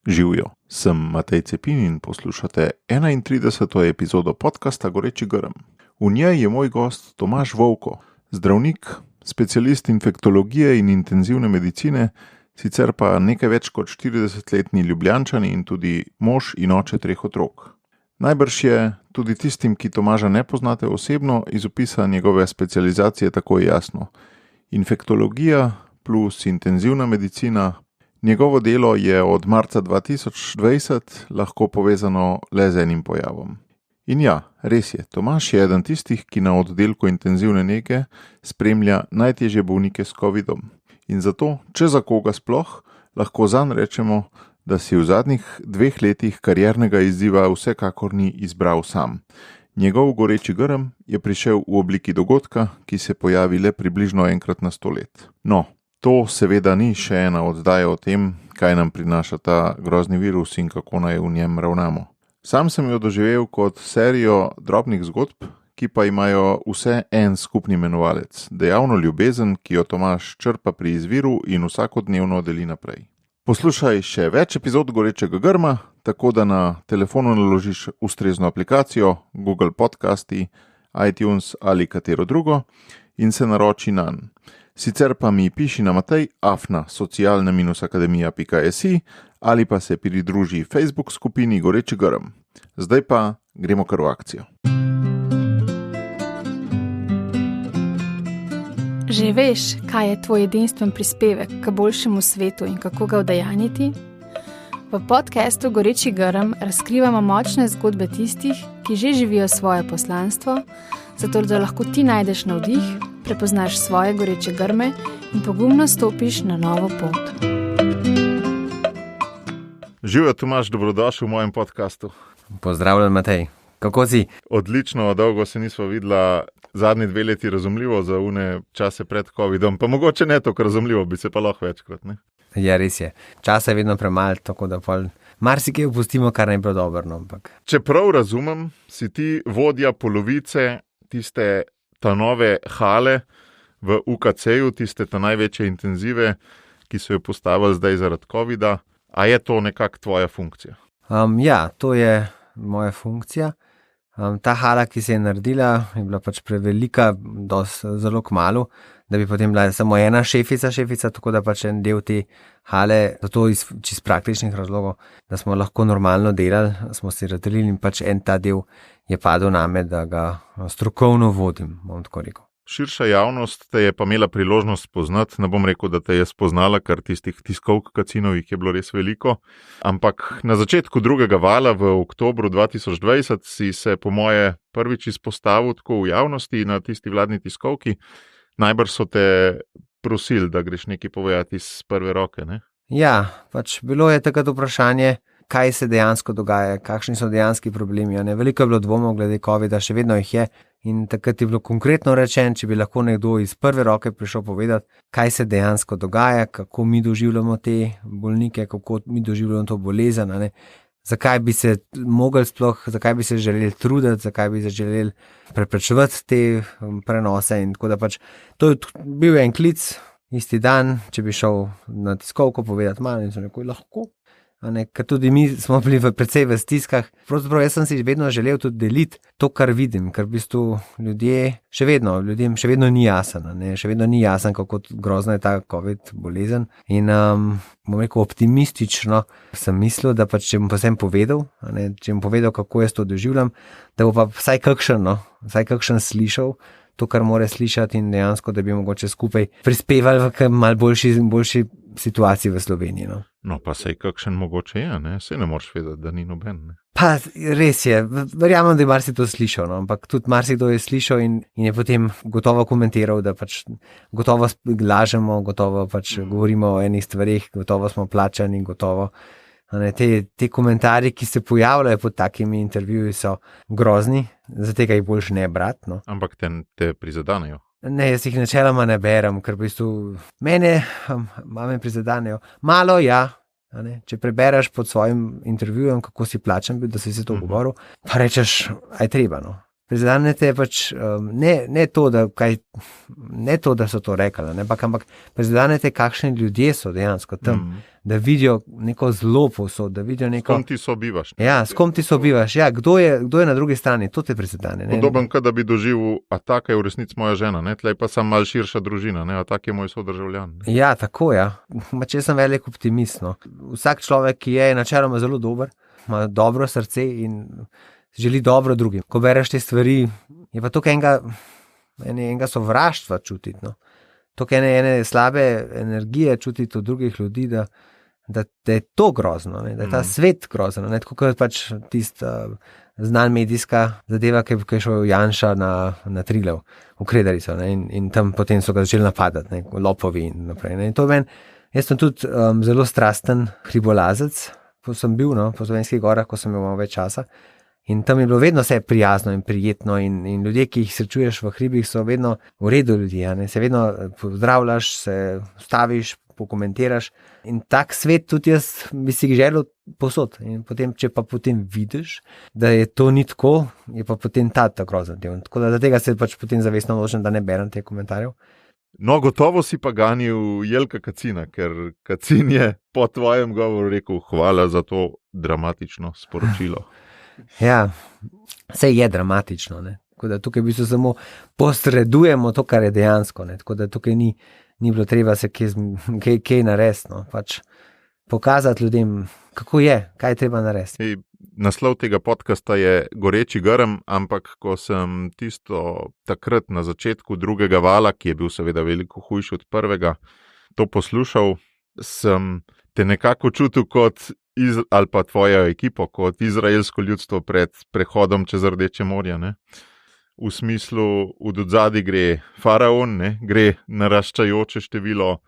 Živjo, sem Matej Cepin in poslušate 31. epizodo podcasta Goreči grm. V njej je moj gost Tomaž Vovko, zdravnik, specialist infektologije in intenzivne medicine, sicer pa nekaj več kot 40-letni Ljubljančan in tudi mož in oče 3 otrok. Najbrž je tudi tistim, ki Tomaža ne poznate osebno, iz opisa njegove specializacije tako jasno. Infektologija plus intenzivna medicina. Njegovo delo je od marca 2020 lahko povezano le z enim pojavom. In ja, res je, Tomaž je eden tistih, ki na oddelku intenzivne nege spremlja najtežje bolnike s covidom. In zato, če za koga sploh, lahko zanj rečemo, da si v zadnjih 2 letih kariernega izziva vsekakor ni izbral sam. Njegov goreči grm je prišel v obliki dogodka, ki se pojavi le približno enkrat na 100 let. No, to seveda ni še ena oddaja o tem, kaj nam prinaša ta grozni virus in kako naj v njem ravnamo. Sam sem jo doživel kot serijo drobnih zgodb, ki pa imajo vse en skupni imenovalec, dejavno ljubezen, ki jo Tomaž črpa pri izviru in vsakodnevno deli naprej. Poslušaj še več epizod Gorečega grma, tako da na telefonu naložiš ustrezno aplikacijo, Google Podcasti, iTunes ali katero drugo in se naroči nanj. Sicer pa mi piši na matej@socialne-akademija.si ali pa se pridruži Facebook skupini Goreči grm. Zdaj pa gremo kar v akcijo. Že veš, kaj je tvoj edinstven prispevek k boljšemu svetu in kako ga udejanjiti? V podcastu Goreči grm razkrivamo močne zgodbe tistih, ki že živijo svoje poslanstvo, zato da lahko ti najdeš navdih, prepoznaš svoje goreče grme in pogumno stopiš na novo pot. Živjo, Tomaž, dobrodošel v mojem podcastu. Pozdravljen, Matej. Kako si? Odlično, dolgo se nismo videla, zadnji 2 leti razumljivo za une čase pred covidom, pa mogoče ne tako razumljivo, bi se pa lahko večkrat, ne? Ja, res je. Časa je vedno premalo, tako da marsikaj opustimo, kar ne bi bilo dobro, ampak. Če prav razumem, si ti vodja polovice tiste ta nove hale v UKC-ju, tiste ta največje intenzive, ki so jo postavili zdaj zaradi covida. A je to nekako tvoja funkcija? Ja, to je moja funkcija. Ta hala, ki se je naredila, je bila pač prevelika, zelo kmalu, da bi potem bila samo ena šefica, tako da pač en del te hale, zato iz čist praktičnih razlogov, da smo lahko normalno delali, smo si razdelili in pač en ta del je padel name, da ga strokovno vodim, bom tako rekel. Širša javnost te je pa imela priložnost spoznati, ne bom rekel, da te je spoznala, ker tistih tiskovk kacinovih je bilo res veliko, ampak na začetku drugega vala v oktobru 2020 si se po moje prvič izpostavil tako v javnosti na tisti vladni tiskovki. Najbrž so te prosili, da greš nekaj povedati iz prve roke, ne? Ja, pač bilo je takrat vprašanje, kaj se dejansko dogaja, kakšni so dejanski problemi. Veliko je bilo dvomov glede covida, še vedno jih je. In takrat je bilo konkretno rečeno, če bi lahko nekdo iz prve roke prišel povedati, kaj se dejansko dogaja, kako mi doživljamo te bolnike, kako mi doživljamo to bolezen, zakaj bi se mogli sploh, zakaj bi se želeli truditi, zakaj bi se želeli preprečevati te prenose. In tako da pač to je bil en klic isti dan, če bi šel na tiskovko povedati malo in so nekaj lahko. Ker tudi mi smo bili precej v stiskah. Pravzaprav jaz sem si vedno želel tudi deliti to, kar vidim, ker v bistvu ljudem še vedno ni jasen, še vedno ni jasen, kako grozna je ta COVID bolezen. In bom rekel optimistično sem mislil, da pač če bom pa sem povedal, če bom povedal, kako jaz to doživljam, da bo pa vsaj kakšen slišal to, kar mora slišati in dejansko, da bi mogoče skupaj prispevali v malo boljši situaciji v Sloveniji. No, pa sej kakšen mogoče je, ne? Sej ne moreš vedeti, da ni noben, ne? Pa res je, verjamem, da je marsi to slišal, ampak tudi marsikdo je slišal in je potem gotovo komentiral, da pač gotovo lažemo, gotovo pač govorimo o enih stvarih, gotovo smo plačani, gotovo. Te komentarji, ki se pojavljajo pod takimi intervjuji, so grozni, zato jih boljš ne brati. No. Ampak te prizadanejo? Ne, jaz jih načeloma ne berem, ker v bistvu mene prizadanejo. Malo ja, če prebereš pod svojim intervjujem, kako si plačan bil, da si se to govoril, pa rečeš, aj treba. No. Prizadenete pač ne to, da so to rekli, ampak prizadenete, kakšni ljudje so dejansko tam, da vidijo neko zlo povsod, da vidijo neko... S kom ti sobivaš. Ja, s kom ti sobivaš, ja, kdo je na drugi strani, to te prizadene. Podoben, kot da bi doživel, a taka je v resnici moja žena, ne? Tlej pa sem mal širša družina, ne? A tak je moj sodržavljan. Ne? Ja, tako, ja. Če sem velik optimist, no. Vsak človek, ki je načeloma zelo dober, ima dobro srce in želi dobro drugim. Ko bereš te stvari, je pa tukaj enega sovraštva čutiti, no. Tukaj ene slabe energije čutiti od drugih ljudi, da je to grozno, ne? Da je ta svet grozen, ne? Tako kot pač tista znan medijska zadeva, ki je šel Janša na Triglav, v Kredarico, ne? In tam potem so ga začeli napadati, ne? Lopovi in naprej. Ne? In to meni, jaz sem tudi zelo strasten hribolazec, ko sem bil, no, po Slovenskih gorah, ko sem imel več časa. In tam je bilo vedno vse prijazno in prijetno in ljudje, ki jih srečuješ v hribih, so vedno v redu ljudje, ne? Se vedno pozdravljaš, se staviš, pokomentiraš in tak svet tudi jaz bi si želel posod. In potem, če pa potem vidiš, da je to ni tako, je pa potem ta grozen del. Tako da tega se pač potem zavestno odločim, da ne berem teh komentarjev. No, gotovo si pa ganil Jelka Kacina, ker Kacin je po tvojem govoru rekel hvala za to dramatično sporočilo. Ja, vse je dramatično, ne. Tako da tukaj v bistvu samo posredujemo to, kar je dejansko, ne. Tako da tukaj ni bilo treba se kaj narediti, no. Pač pokazati ljudem, kako je, kaj je treba narediti. Naslov tega podcasta je Goreči grm, ampak ko sem tisto takrat na začetku drugega vala, ki je bil seveda veliko hujši od prvega, to poslušal, sem te nekako čutil kot ali pa tvojo ekipo, kot izraelsko ljudstvo pred prehodom čez Rdeče morje, ne? V smislu, v odzadi gre faraon, ne? Gre naraščajoče število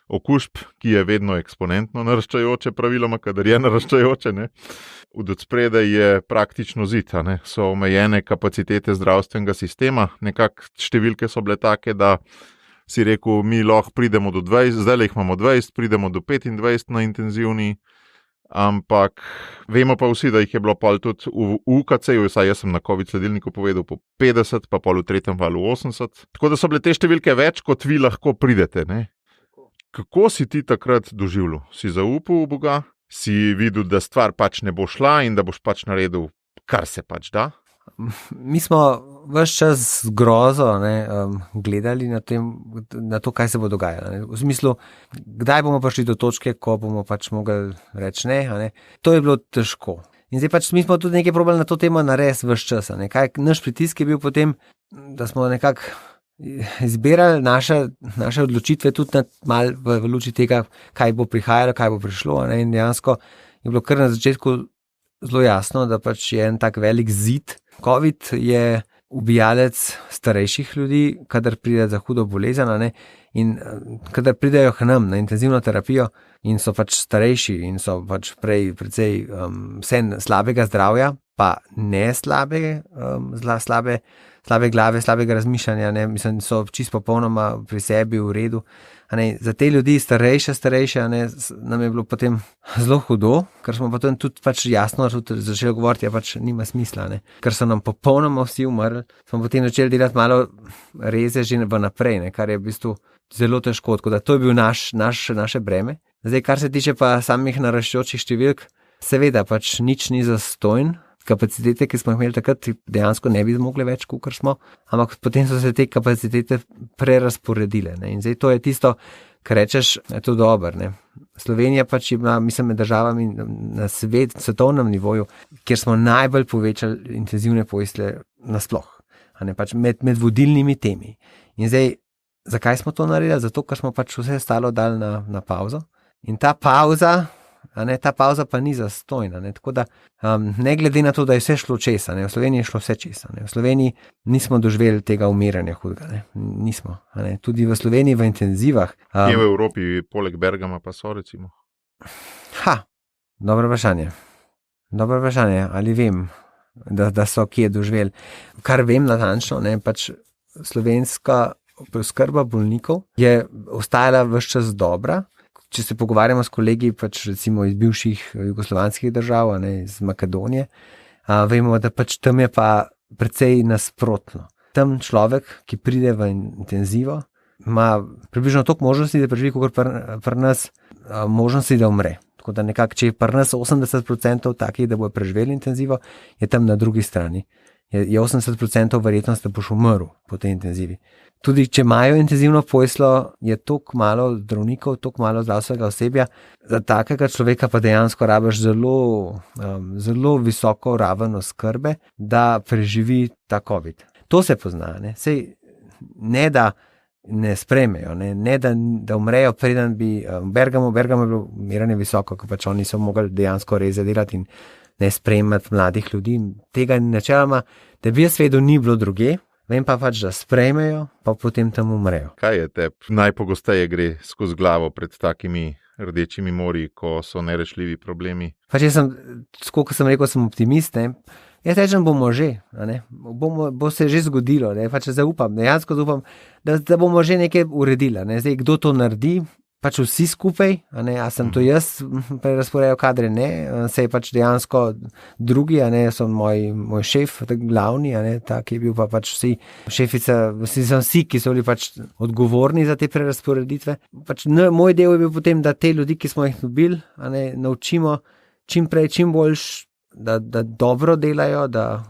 okužb, ki je vedno eksponentno naraščajoče, praviloma, kadar je naraščajoče, ne? V odspredaj je praktično zid, ne? So omejene kapacitete zdravstvenega sistema, nekako številke so bile take, da si rekel, mi lahko pridemo do 20, zdaj jih imamo 20, pridemo do 25 na intenzivni, ampak vemo pa vsi, da jih je bilo pol tudi v UKC-ju, saj jaz sem na COVID sledilniku povedal po 50, pa pol v tretjem valu 80. Tako da so bile te številke več, kot vi lahko pridete, ne? Kako si ti takrat doživljal? Si zaupal v Boga? Si videl, da stvar pač ne bo šla in da boš pač naredil, kar se pač da? Mi smo ves čas z grozo gledali na to, kaj se bo dogajalo. Ne? V smislu, kdaj bomo prišli do točke, ko bomo pač mogli reči ne? To je bilo težko. In zdaj pač mi smo tudi nekaj probali na to temo narediti ves čas. Naš pritisk je bil potem, da smo nekako izbirali naše odločitve tudi malo v luči tega, kaj bo prihajalo, kaj bo prišlo. Ne? In dejansko je bilo kar na začetku zelo jasno, da pač je en tak velik zid. COVID je ubijalec starejših ljudi, kadar pride za hudo bolezen, ne? In kadar pridejo k nam na intenzivno terapijo in so pač starejši in so pač precej slabega zdravja, pa ne slabe glave, slabega razmišljanja, ne? Mislim, so čisto popolnoma pri sebi v redu. Za te ljudi starejše, nam je bilo potem zelo hudo, ker smo potem tudi pač jasno začeli govoriti, ja pač nima smisla, ne? Ker so nam popolnoma vsi umrli, smo potem začeli delati malo reze že naprej, ne? Kar je v bistvu zelo težko, tako da to je bil naše breme. Zdaj, kar se tiče pa samih naraščajočih številk, seveda pač nič ni zastonj. Kapacitete, ki smo jih imeli takrat, dejansko ne bi zmogli več, kakor smo, ampak potem so se te kapacitete prerasporedile. Ne? In zdaj to je tisto, kar rečeš, je to dobro. Ne? Slovenija pač ima, mislim, med državami na svetovnem nivoju, kjer smo najbolj povečali intenzivne postelje nasploh, pač med vodilnimi temi. In zdaj, zakaj smo to naredili? Zato, ker smo pač vse ostalo dali na pauzo. In ta pauza pa ni zastojna. Tako da, ne glede na to, da je vse šlo česa, v Sloveniji je šlo vse česa. V Sloveniji nismo doživeli tega umiranja hudega. Nismo. Tudi v Sloveniji v intenzivah. Kje v Evropi, poleg Bergama pa so recimo? Dobro vprašanje. Ali vem, da so kje doživeli. Kar vem natančno, pač slovenska preskrba bolnikov je ostajala ves čas dobra. Če se pogovarjamo s kolegi, pač recimo iz bivših jugoslovanskih držav, iz Makedonije, vemo, da pač tam je pa precej nasprotno. Tam človek, ki pride v intenzivo, ima približno toliko možnosti, da preživi, kot pri nas možnosti, da umre. Tako da nekako, če je pri nas 80% takih, da bojo preživeli intenzivo, je tam na drugi strani. Je 80% verjetnost, da boš umrl po tej intenzivi. Tudi če imajo intenzivno poslo, je toliko malo zdravnikov, toliko malo zdravstvenega osebja, za takega človeka pa dejansko rabiš zelo visoko raven oskrbe, da preživi ta COVID. To se pozna, ne? Sej, ne da ne sprejmejo, ne da umrejo, preden bi Bergamo je bilo umiranje visoko, ko pač oni so mogli dejansko res delati in ne sprejemati mladih ljudi. Tega načeloma, da bi jaz vedel, ni bilo druge, vem pa pač, da sprejmejo, pa potem tam umrejo. Kaj je tebi najpogosteje gre skozi glavo pred takimi rdečimi morji, ko so nerešljivi problemi? Pač jaz sem, kot sem rekel, sem optimist, ne? Jaz rečem, bomo že, bo se že zgodilo, ne? Pač zaupam, dejansko zaupam, da bomo že nekaj uredili. Ne? Zdaj, kdo to naredi, pač vsi skupaj, a sem to jaz prerazporejal kadre, ne, se je pač dejansko drugi, so moj šef, glavni, ta, ki je bil pa pač vsi, šefica, vsi, ki so bili pač odgovorni za te prerazporeditve. Pač moj del je bil potem, da te ljudi, ki smo jih dobili, naučimo čim prej, čim boljš, da dobro delajo, da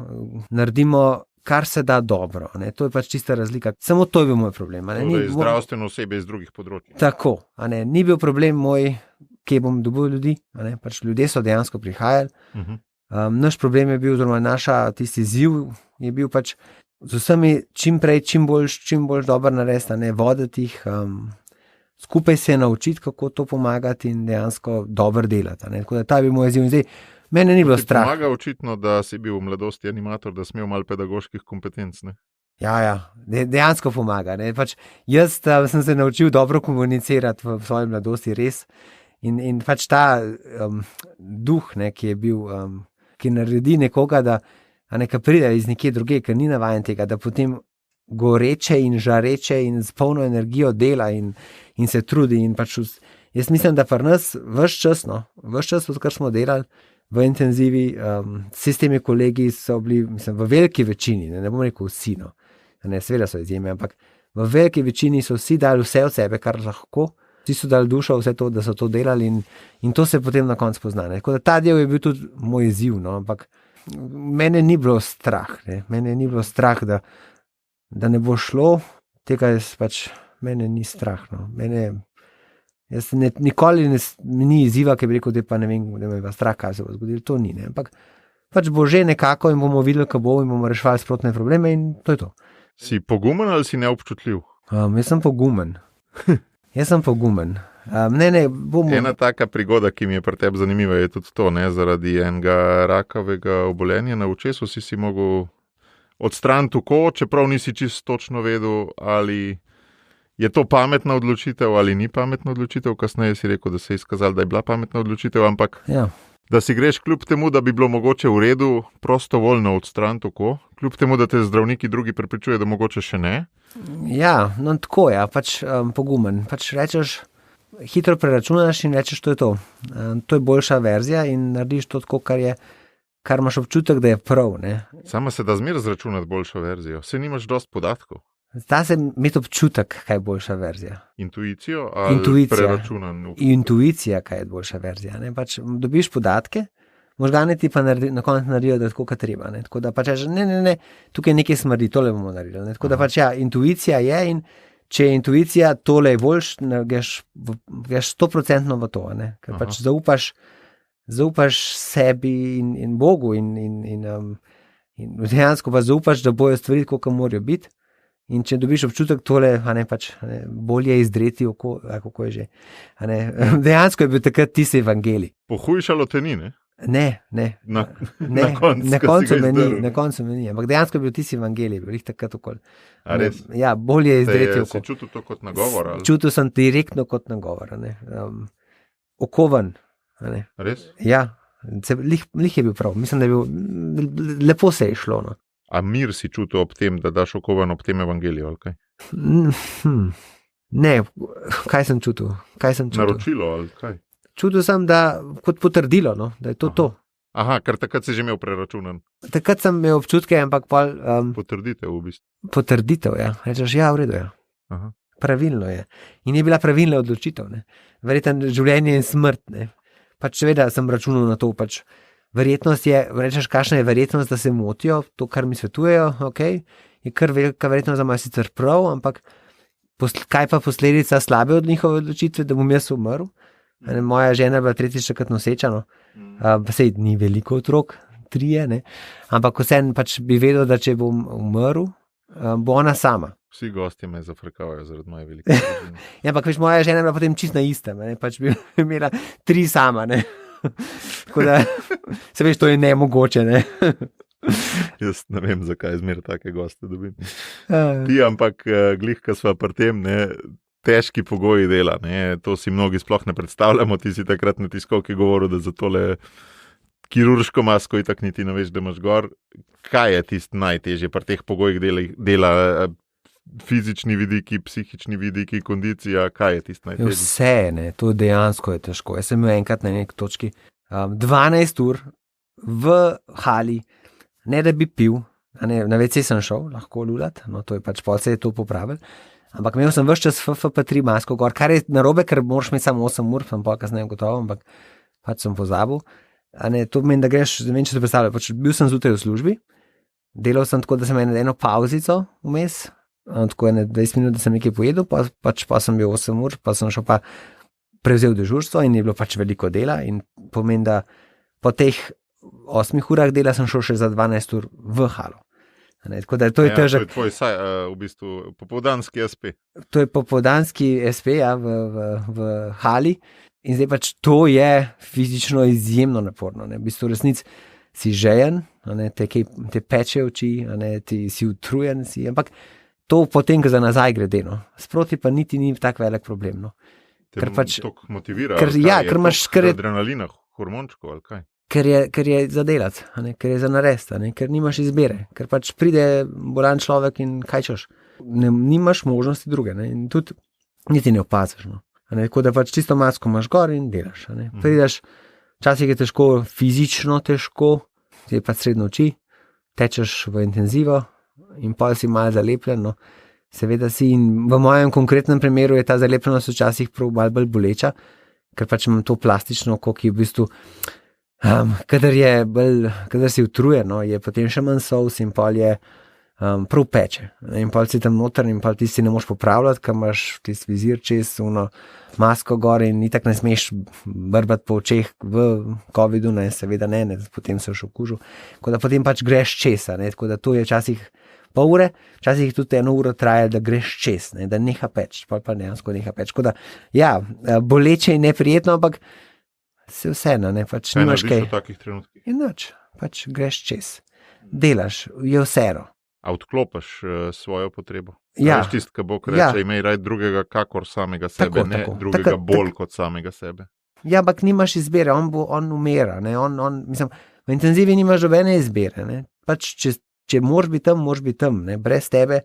naredimo kar se da dobro. To je pač čista razlika. Samo to je bil moj problem. Zdravstveno osebe iz drugih področij. Tako. Ni bil problem moj, kje bom dobil ljudi. Pač ljudje so dejansko prihajali. Naš problem je bil, oziroma tisti izziv je bil pač z vsemi čim prej, čim bolj dobro narediti, voditi jih, skupaj se naučiti, kako to pomagati in dejansko dobro delati. Tako da ta je bil moj izziv. Zdaj, mene ni bilo strah. Pomaga očitno, da si bil v mladosti animator, da si imel malo pedagoških kompetenc, ne? Ja, dejansko pomaga. Pač jaz sem se naučil dobro komunicirati v svoji mladosti, res. In pač ta duh, ki je bil, ki naredi nekoga, da pride iz nekje druge, ker ni navajen tega, da potem goreče in žareče in s polno energijo dela in se trudi. In pač jaz mislim, da pri nas ves čas, odkar smo delali v intenzivi, vsi s temi kolegi so bili, mislim, v veliki večini, ne bom rekel vsi, seveda so izjeme, ampak v veliki večini so vsi dali vse od sebe, kar lahko, vsi so dali dušo vse to, da so to delali in to se potem na koncu pozna. Tako da ta del je bil tudi moj izziv, ampak mene ni bilo strah, da ne bo šlo, tega pač mene ni strah, Jaz nikoli ni izziva, ki bi rekel, da pa ne vem, da me je strah, kaj se bo zgodilo, to ni, ampak pač bo že nekako in bomo videli, kaj bo in bomo reševali sprotne probleme in to je to. Si pogumen ali si neobčutljiv? Jaz sem pogumen. Ena taka prigoda, ki mi je pri tebi zanimiva, je tudi to, zaradi enega rakavega obolenja na očesu si mogel odstraniti oko, čeprav nisi čisto točno vedel, ali je to pametna odločitev ali ni pametna odločitev. Kasneje si rekel, da se je izkazalo, da je bila pametna odločitev, ampak da si greš kljub temu, da bi bilo mogoče v redu prostovoljno odstraniti oko, kljub temu, da te zdravniki drugi prepričujejo, da mogoče še ne. Ja, tako je, pač pogumen. Pač rečeš, hitro preračunaš in rečeš, to je to. To je boljša verzija in narediš to tako, kar imaš občutek, da je prav. Sama se da zmeraj zračunati boljšo verzijo, saj nimaš dosti podatkov. Zda se imeti občutek, kaj je boljša verzija. Intuicijo ali preračunan? Intuicija, kaj je boljša verzija. Pač dobiš podatke, možgane ti pa na koncu naredijo, da je tako, kot treba. Tako da pač ne, tukaj nekaj smrdi, tole bomo naredili. Tako da pač intuicija je in če je intuicija, tole je boljš, greš 100% v to. Ker pač zaupaš sebi in Bogu in dejansko pa zaupaš, da bojo stvari, kako morajo biti. In če dobiš občutek tole, bolje izdreti oko, kako je že. Dejansko je bil takrat tisti evangelij. Pohujšalo te ni, ne? Ne. Na koncu me ni. Ampak dejansko je bil tisti evangelij, bil jih takrat okoli. A res? Ja, bolje izdreti oko. Si čutil to kot nagovor? Čutil sem direktno kot nagovor. Okovan. Res? Ja, lih je bil prav. Mislim, da je bil, lepo se je šlo. A mir si čutil ob tem, da daš okovan ob tem evangeliju, ali kaj? Ne, kaj sem čutil? Naročilo, ali kaj? Čutil sem, da kot potrdilo, da je to to. Aha, ker takrat si že imel preračunan. Takrat sem imel občutke, ampak pol, Potrditev v bistvu. potrditev, ja. Rečeš, ja, v redu je. Aha. Pravilno je. In je bila pravilna odločitev. Verjetno življenje in smrt. Ne. Pač seveda sem računal na to. Pač verjetnost je, rečeš, kakšna je verjetnost, da se motijo, to, kar mi svetujejo, okay, je kar velika verjetnost, da imajo sicer prav, ampak kaj pa posledica slabe od njihove odločitve, da bom jaz umrl? Moja žena je bila tretjič takrat noseča, no. Pa sej ni veliko otrok, 3, ne. Ampak vseeno pač bi vedel, da če bom umrl, bo ona sama. Vsi gostje me zafrkavajo zaradi moje velike družine. Ja, ampak veš, moja žena je bila potem čist na istem, ne, pač bi imela 3 sama, ne. Tako da, se veš, to je nemogoče, ne. Jaz ne vem, zakaj zmeraj take goste dobim. Ti, ampak glih, ko sva pri tem, ne, težki pogoji dela, ne, to si mnogi sploh ne predstavljamo, ti si takrat na tiskovki govoril, da za tole kirurško masko itak niti ne veš, da imaš gor. Kaj je tisto najtežje pri teh pogojih dela fizični vidiki, psihični vidiki, kondicija, kaj je tisto najtežje? Vse, ne, to dejansko je težko. Jaz sem imel enkrat na neki točki 12 ur v hali, ne da bi pil, na WC sem šel, lahko lulat, no to je pač pol se je to popravil, ampak imel sem ves čas FFP3 masko gor, kar je narobe, ker moraš imeti samo 8 ur, sem pol kasneje gotovo, ampak pač sem pozabil. To pomeni, da greš, ne vem, če se predstavlja, pač bil sem zjutraj v službi, delal sem tako, da sem imel eno pauzico vmes, tako 20 minut, da sem nekaj pojedel, pa sem bil 8 ur, pa sem šel pa prevzel dežurstvo in je bilo pač veliko dela in pomeni, da po teh 8 urah dela sem šel še za 12 ur v halo. Tako da to je težak. To je tvoj v bistvu popoldanski SP. To je popoldanski SP, ja, v hali in zdaj pač to je fizično izjemno naporno. V bistvu resnic si žejen, te peče oči, ti si utrujen, ampak to potem, ko za nazaj gre, no. Sproti pa niti ni tak velik problem. No. Ker pač to motivira, ker imaš adrenalina, hormončko ali kaj? Ker je za delat, ker je za narediti, ker nimaš izbire, ker pač pride bolan človek in kaj češ. Nimaš možnosti druge, in tudi niti ne opaziš. No. Tako da pač čisto masko imaš gor in delaš. Prideš, včasih je težko, fizično težko, je pa srednjo oči, tečeš v intenzivo in pol si malo zalepljen, no. Seveda si in v mojem konkretnem primeru je ta zalepljenost včasih prav malo bolj boleča, ker pač imam to plastično oko, ki je v bistvu kadar si utrujen, no, je potem še manj solz in pol je prav peče. In pol si tam noter in pol ti si ne moš popravljati, ker imaš tisti vizir čez, masko gor in itak ne smeš brbati po očeh v covidu, ne, seveda ne, potem se še okužil. Tako da potem pač greš čez, tako da to je včasih pol ure, včasih tudi 1 uro traja, da greš čez, da neha peč, pol pa dejansko neha peč. Tako da, ja, boleče in neprijetno, ampak se vseeno, pač nimaš kaj. V takih trenutkih? In nič, pač greš čez. Delaš, je vseeno. A odklopiš svojo potrebo? Ja. Veš tisto, ki bo reče, imej raj drugega kakor samega sebe, drugega bolj kot samega sebe. Ja, ampak nimaš izbire, on umira, mislim, v intenzivi nimaš nobene izbire, pač če moraš biti tam, brez tebe,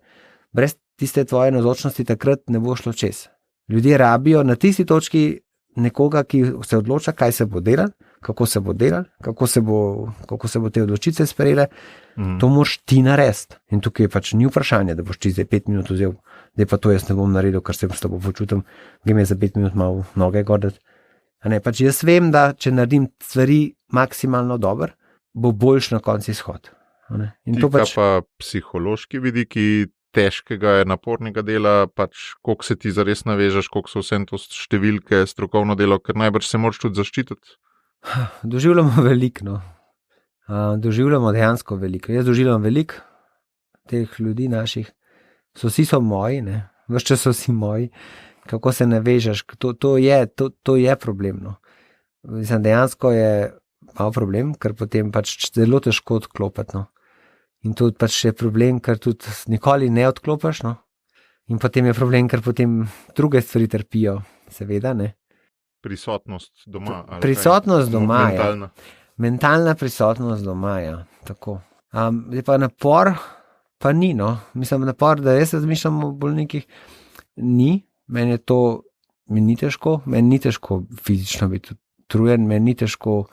brez tiste tvoje navzočnosti takrat ne bo šlo čez. Ljudje rabijo na tisti točki nekoga, ki se odloča, kaj se bo delal, kako se bo delal, kako se bo te odločitve sprejele, to moraš ti narediti. In tukaj pač ni vprašanje, da boš ti zdaj 5 minut vzel, zdaj pa to jaz ne bom naredil, ker se s tabo počutim, grem je za 5 minut malo noge gordati. Pač jaz vem, da če naredim stvari maksimalno dobro, bo boljš na koncu izhod. In to pač pa psihološki vidiki težkega, napornega dela, pač koliko se ti zares navežeš, koliko so vse to številke, strokovno delo, ker najbrž se moraš tudi zaščititi. Doživljamo veliko, no. Doživljamo dejansko veliko. Jaz doživljam veliko teh ljudi naših. Vsi so moji, ves čas so vsi moji. Kako se navežeš, to je problem, no. Mislim, dejansko je malo problem, ker potem pač zelo težko odklopiti, no. In to pač je problem, ker tudi nikoli ne odklopiš, no. In potem je problem, ker potem druge stvari trpijo, seveda, ne. Prisotnost doma. Prisotnost doma, mentalna. Mentalna prisotnost doma, ja, tako. Je pa napor, pa ni, no. Mislim, napor, da jaz razmišljam o bolnikih, ni. Meni ni težko fizično biti utrujen, meni ni težko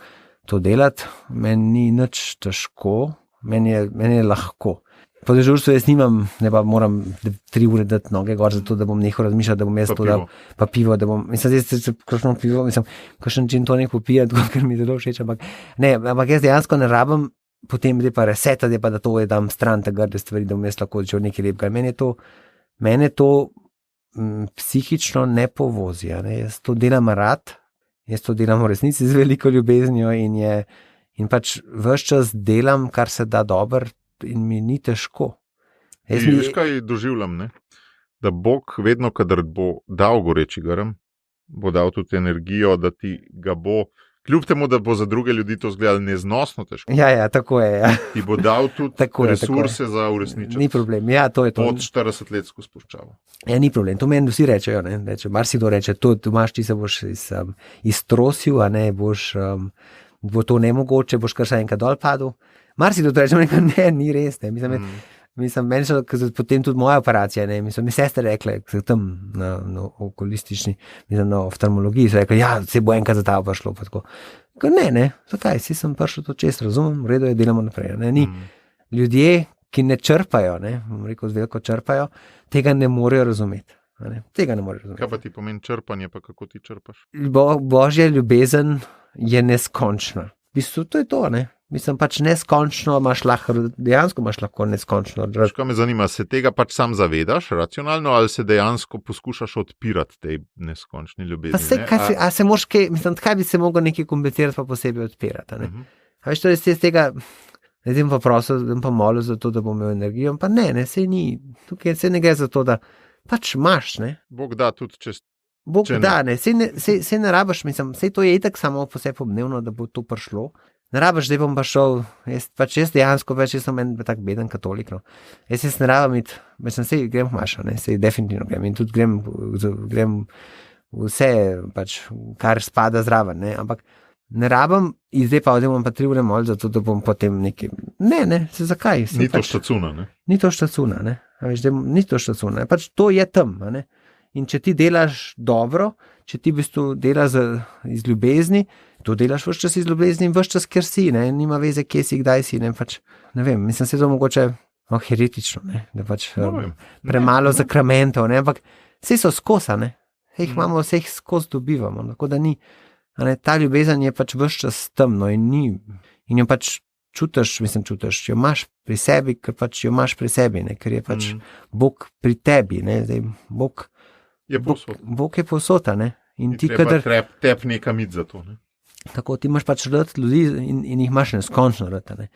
to delati. Meni ni nič težko, meni je lahko. Po dežurstvu jaz nimam, ne pa moram 3 ure dati noge gor, zato da bom nehal razmišljati, da bom jaz to dal, pa pivo, da bom, kakšno pivo, kakšen gin tonic popija, ker mi zelo všeč, ampak jaz dejansko ne rabim potem pa resetati, pa da to je dam stran te grde stvari, da bom jaz lahko začel nekaj lepega. Mene to psihično ne povozi, ne? Jaz to delam rad, jaz to delam v resnici z veliko ljubeznijo in pač ves čas delam, kar se da dobro in mi ni težko. Veš, kaj doživljam, ne? Da Bog vedno, kadar bo dal goreči grm, bo dal tudi energijo, da ti ga bo, kljub temu, da bo za druge ljudi to izgledalo neznosno težko. Ja, tako je. Ja. Ti bo dal tudi resurse za uresničiti. Ni problem, ja, to je to. Pod 40 let skozi spuščavo. Ja, ni problem, to meni vsi rečejo, ne? Marsikdo reče, to imaš, ti se boš iztrosil, a ne, bo to nemogoče, boš kar še enkrat dol padel. Marsikdo reče, ne, ni res, ne, mislim, meni so potem tudi moja operacija, ne, mislim, mi sestre rekle, tam na okulistični, mislim, na oftalmologiji, so rekli, ja, se bo enkrat za ta prišlo, pa tako. Ne, zakaj, si sem prišel to čest, razumem, v redu je, delamo naprej, ne, ni. Ljudje, ki ne črpajo, ne, bom rekel, z veliko črpajo, tega ne morejo razumeti. Tega ne morejo razumeti. Kaj pa ti pomeni črpanje, pa kako ti črpaš? Božja ljubezen je neskončna. V bistvu to je to, ne. Mislim, pač neskončno dejansko imaš lahko neskončno. Kaj me zanima, se tega pač sam zavedaš racionalno ali se dejansko poskušaš odpirati tej neskončni ljubezni? Kaj bi se mogel nekaj komplicirati pa posebej odpirati? Ne? A veš, to je z tega, ne pa prosil, pa molil za to, da bom imel energijo, pa ne, sej ni, tukaj se ne gre za to, da pač imaš, ne. Bog da tudi čez. Bog da, ne, sej ne rabaš, mislim, sej to je itak samo posebej obdnevno, da bo to prišlo. Ne rabaš, zdaj bom pa šel, jaz dejansko več, jaz sem en tak beden katolik, no. Jaz ne rabam iti, sej grem v mašo, ne, sej definitivno grem in tudi grem vse, pač, kar spada zraven, ne, ampak ne rabam in zdaj pa odem pa 3 ure moliti, zato da bom potem nekaj, ne, zakaj? Ni to štacuna, ne? Ni to štacuna, ne, veš, ni to štacuna, pač to je tam, ne, in če ti delaš dobro, če ti v bistvu delaš iz ljubezni, to delaš vse čas iz ljubezni in vse čas, ker si, ne, nima veze, kje si, kdaj si, ne, pač, ne vem, mislim, se to mogoče heretično, ne, da pač premalo zakramentov, ne, ampak vse so skosa, ne, vse jih imamo, vse jih skos dobivamo, tako da ni, ne, ta ljubezen je pač vse čas temno in ni, in jo pač čutiš, jo imaš pri sebi, ker pač jo imaš pri sebi, ne, ker je pač Bog pri tebi, ne, zdaj Bog je posota, ne, in ti kadar tep nekam id za to, ne. Tako, ti imaš pač rad ljudi in jih imaš neskončno rad, ne.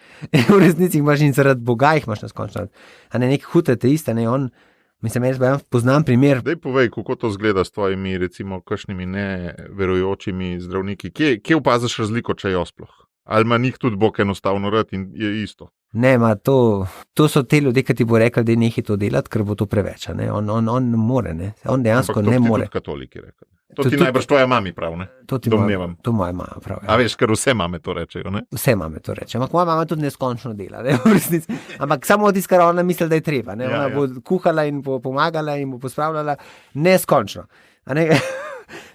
V resnici jih imaš in zaradi Boga jih imaš neskončno rad. A ne, neki hud ateist, ne, jaz poznam primer. Daj povej, kako to zgleda s tvojimi, recimo, kakšnimi neverujočimi zdravniki. Kje opaziš razliko, če jo sploh? Ali ima njih tudi Bog enostavno rad in je isto? Ne, to so te ljudje, ki ti bo rekel, da je nekaj to delati, ker bo to preveč, ne. On ne more, ne. On dejansko ne more. Ampak to ti tudi katoliki rekel. To ti najbrž tvoja mami prav, ne? Domnevam. To moja mama prav, ja. A veš, ker vse mame to rečejo, ne? Vse mame to rečejo, ampak moja mama tudi neskončno dela, ne, v resnici. Ampak samo tisto, kar ona misli, da je treba, ne. Ona bo kuhala in bo pomagala in bo pospravljala neskončno, a ne.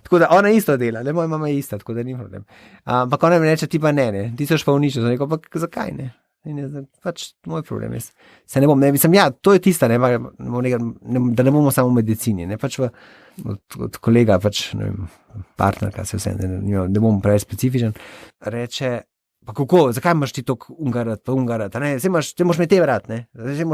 Tako da ona isto dela, ne, moja mama je ista, tako da ni problem. Ampak ona mi reče, ti pa ne, ti so pa uničil, rekel, pa zakaj ne? In je pač moj problem, jaz se ne bom, ne, mislim, ja, to je tista, ne, da ne bomo samo v medicini, ne, pač od kolega, pač, ne vem, partnerka se vse, ne bom preveč specifičen, reče, pa kako, zakaj imaš ti toliko ungarat, ne, ti moš me te vrat, ne,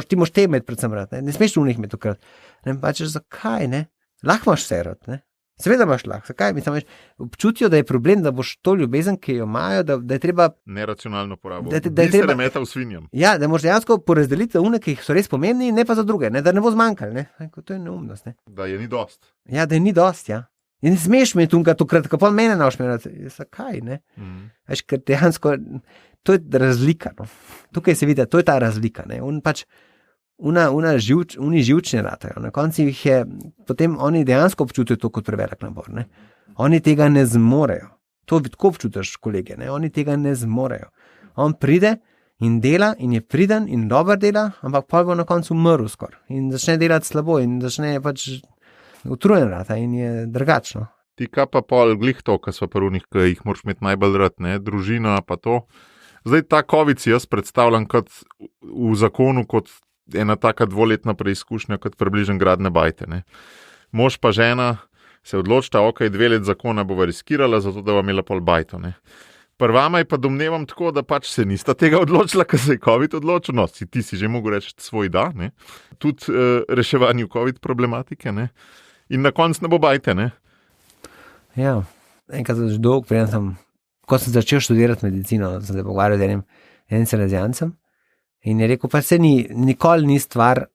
ti moš te med predvsem vrat, ne smeš unih med tokrat, ne, pač, zakaj, ne, lahko imaš vse vrat, ne. Seveda imaš lahko, zakaj? Mislim, občutijo, da je problem, da boš to ljubezen, ki jo imajo, da je treba neracionalno porabo. Da je treba metal svinjam. Ja, da moraš dejansko porazdeliti une, ki so res pomembni, ne pa za druge, ne, da ne bo zmanjkalo, ne. To je neumnost, ne. Da je ni dost. Ja, da je ni dost, ja. In ne smeš mi tunga tokrat, ko pa mene naošmerati. Zakaj, ne? Veš, ker dejansko to je razlika, no. Tukaj se vidi, to je ta razlika, ne. On pač oni živčni ratajo. Na koncu jih je, potem oni dejansko občutijo to kot prevelik nabor, ne. Oni tega ne zmorejo. To tako občutiš, kolege, ne. Oni tega ne zmorejo. On pride in dela in je priden in dober dela, ampak pol bo na koncu umrl skoraj. In začne delati slabo in začne pač utrujen rata in je drugačno. Ti kaj pa pol glih to, kar so prvnih, ki jih moraš imeti najbolj rad, ne, družina pa to. Zdaj ta COVID si jaz predstavljam kot v zakonu kot ena taka 2-letna preizkušnja, kot približen gradne bajte, ne. Mož pa žena se odločita, ok, 2 let zakona bova riskirala, zato da bova imela pol bajto, ne. Prvama je pa domnevam tako, da pač se nista tega odločila, ker se je COVID odločil, no, ti si že mogel reči svoj da, ne. Tudi reševanju COVID problematike, ne. In na koncu ne bo bajte, ne. Ja, enkrat že dolgo, ko sem začel študirati medicino, sem se pogovarjal z enim salezijancem in je rekel, pa se nikoli ni stvar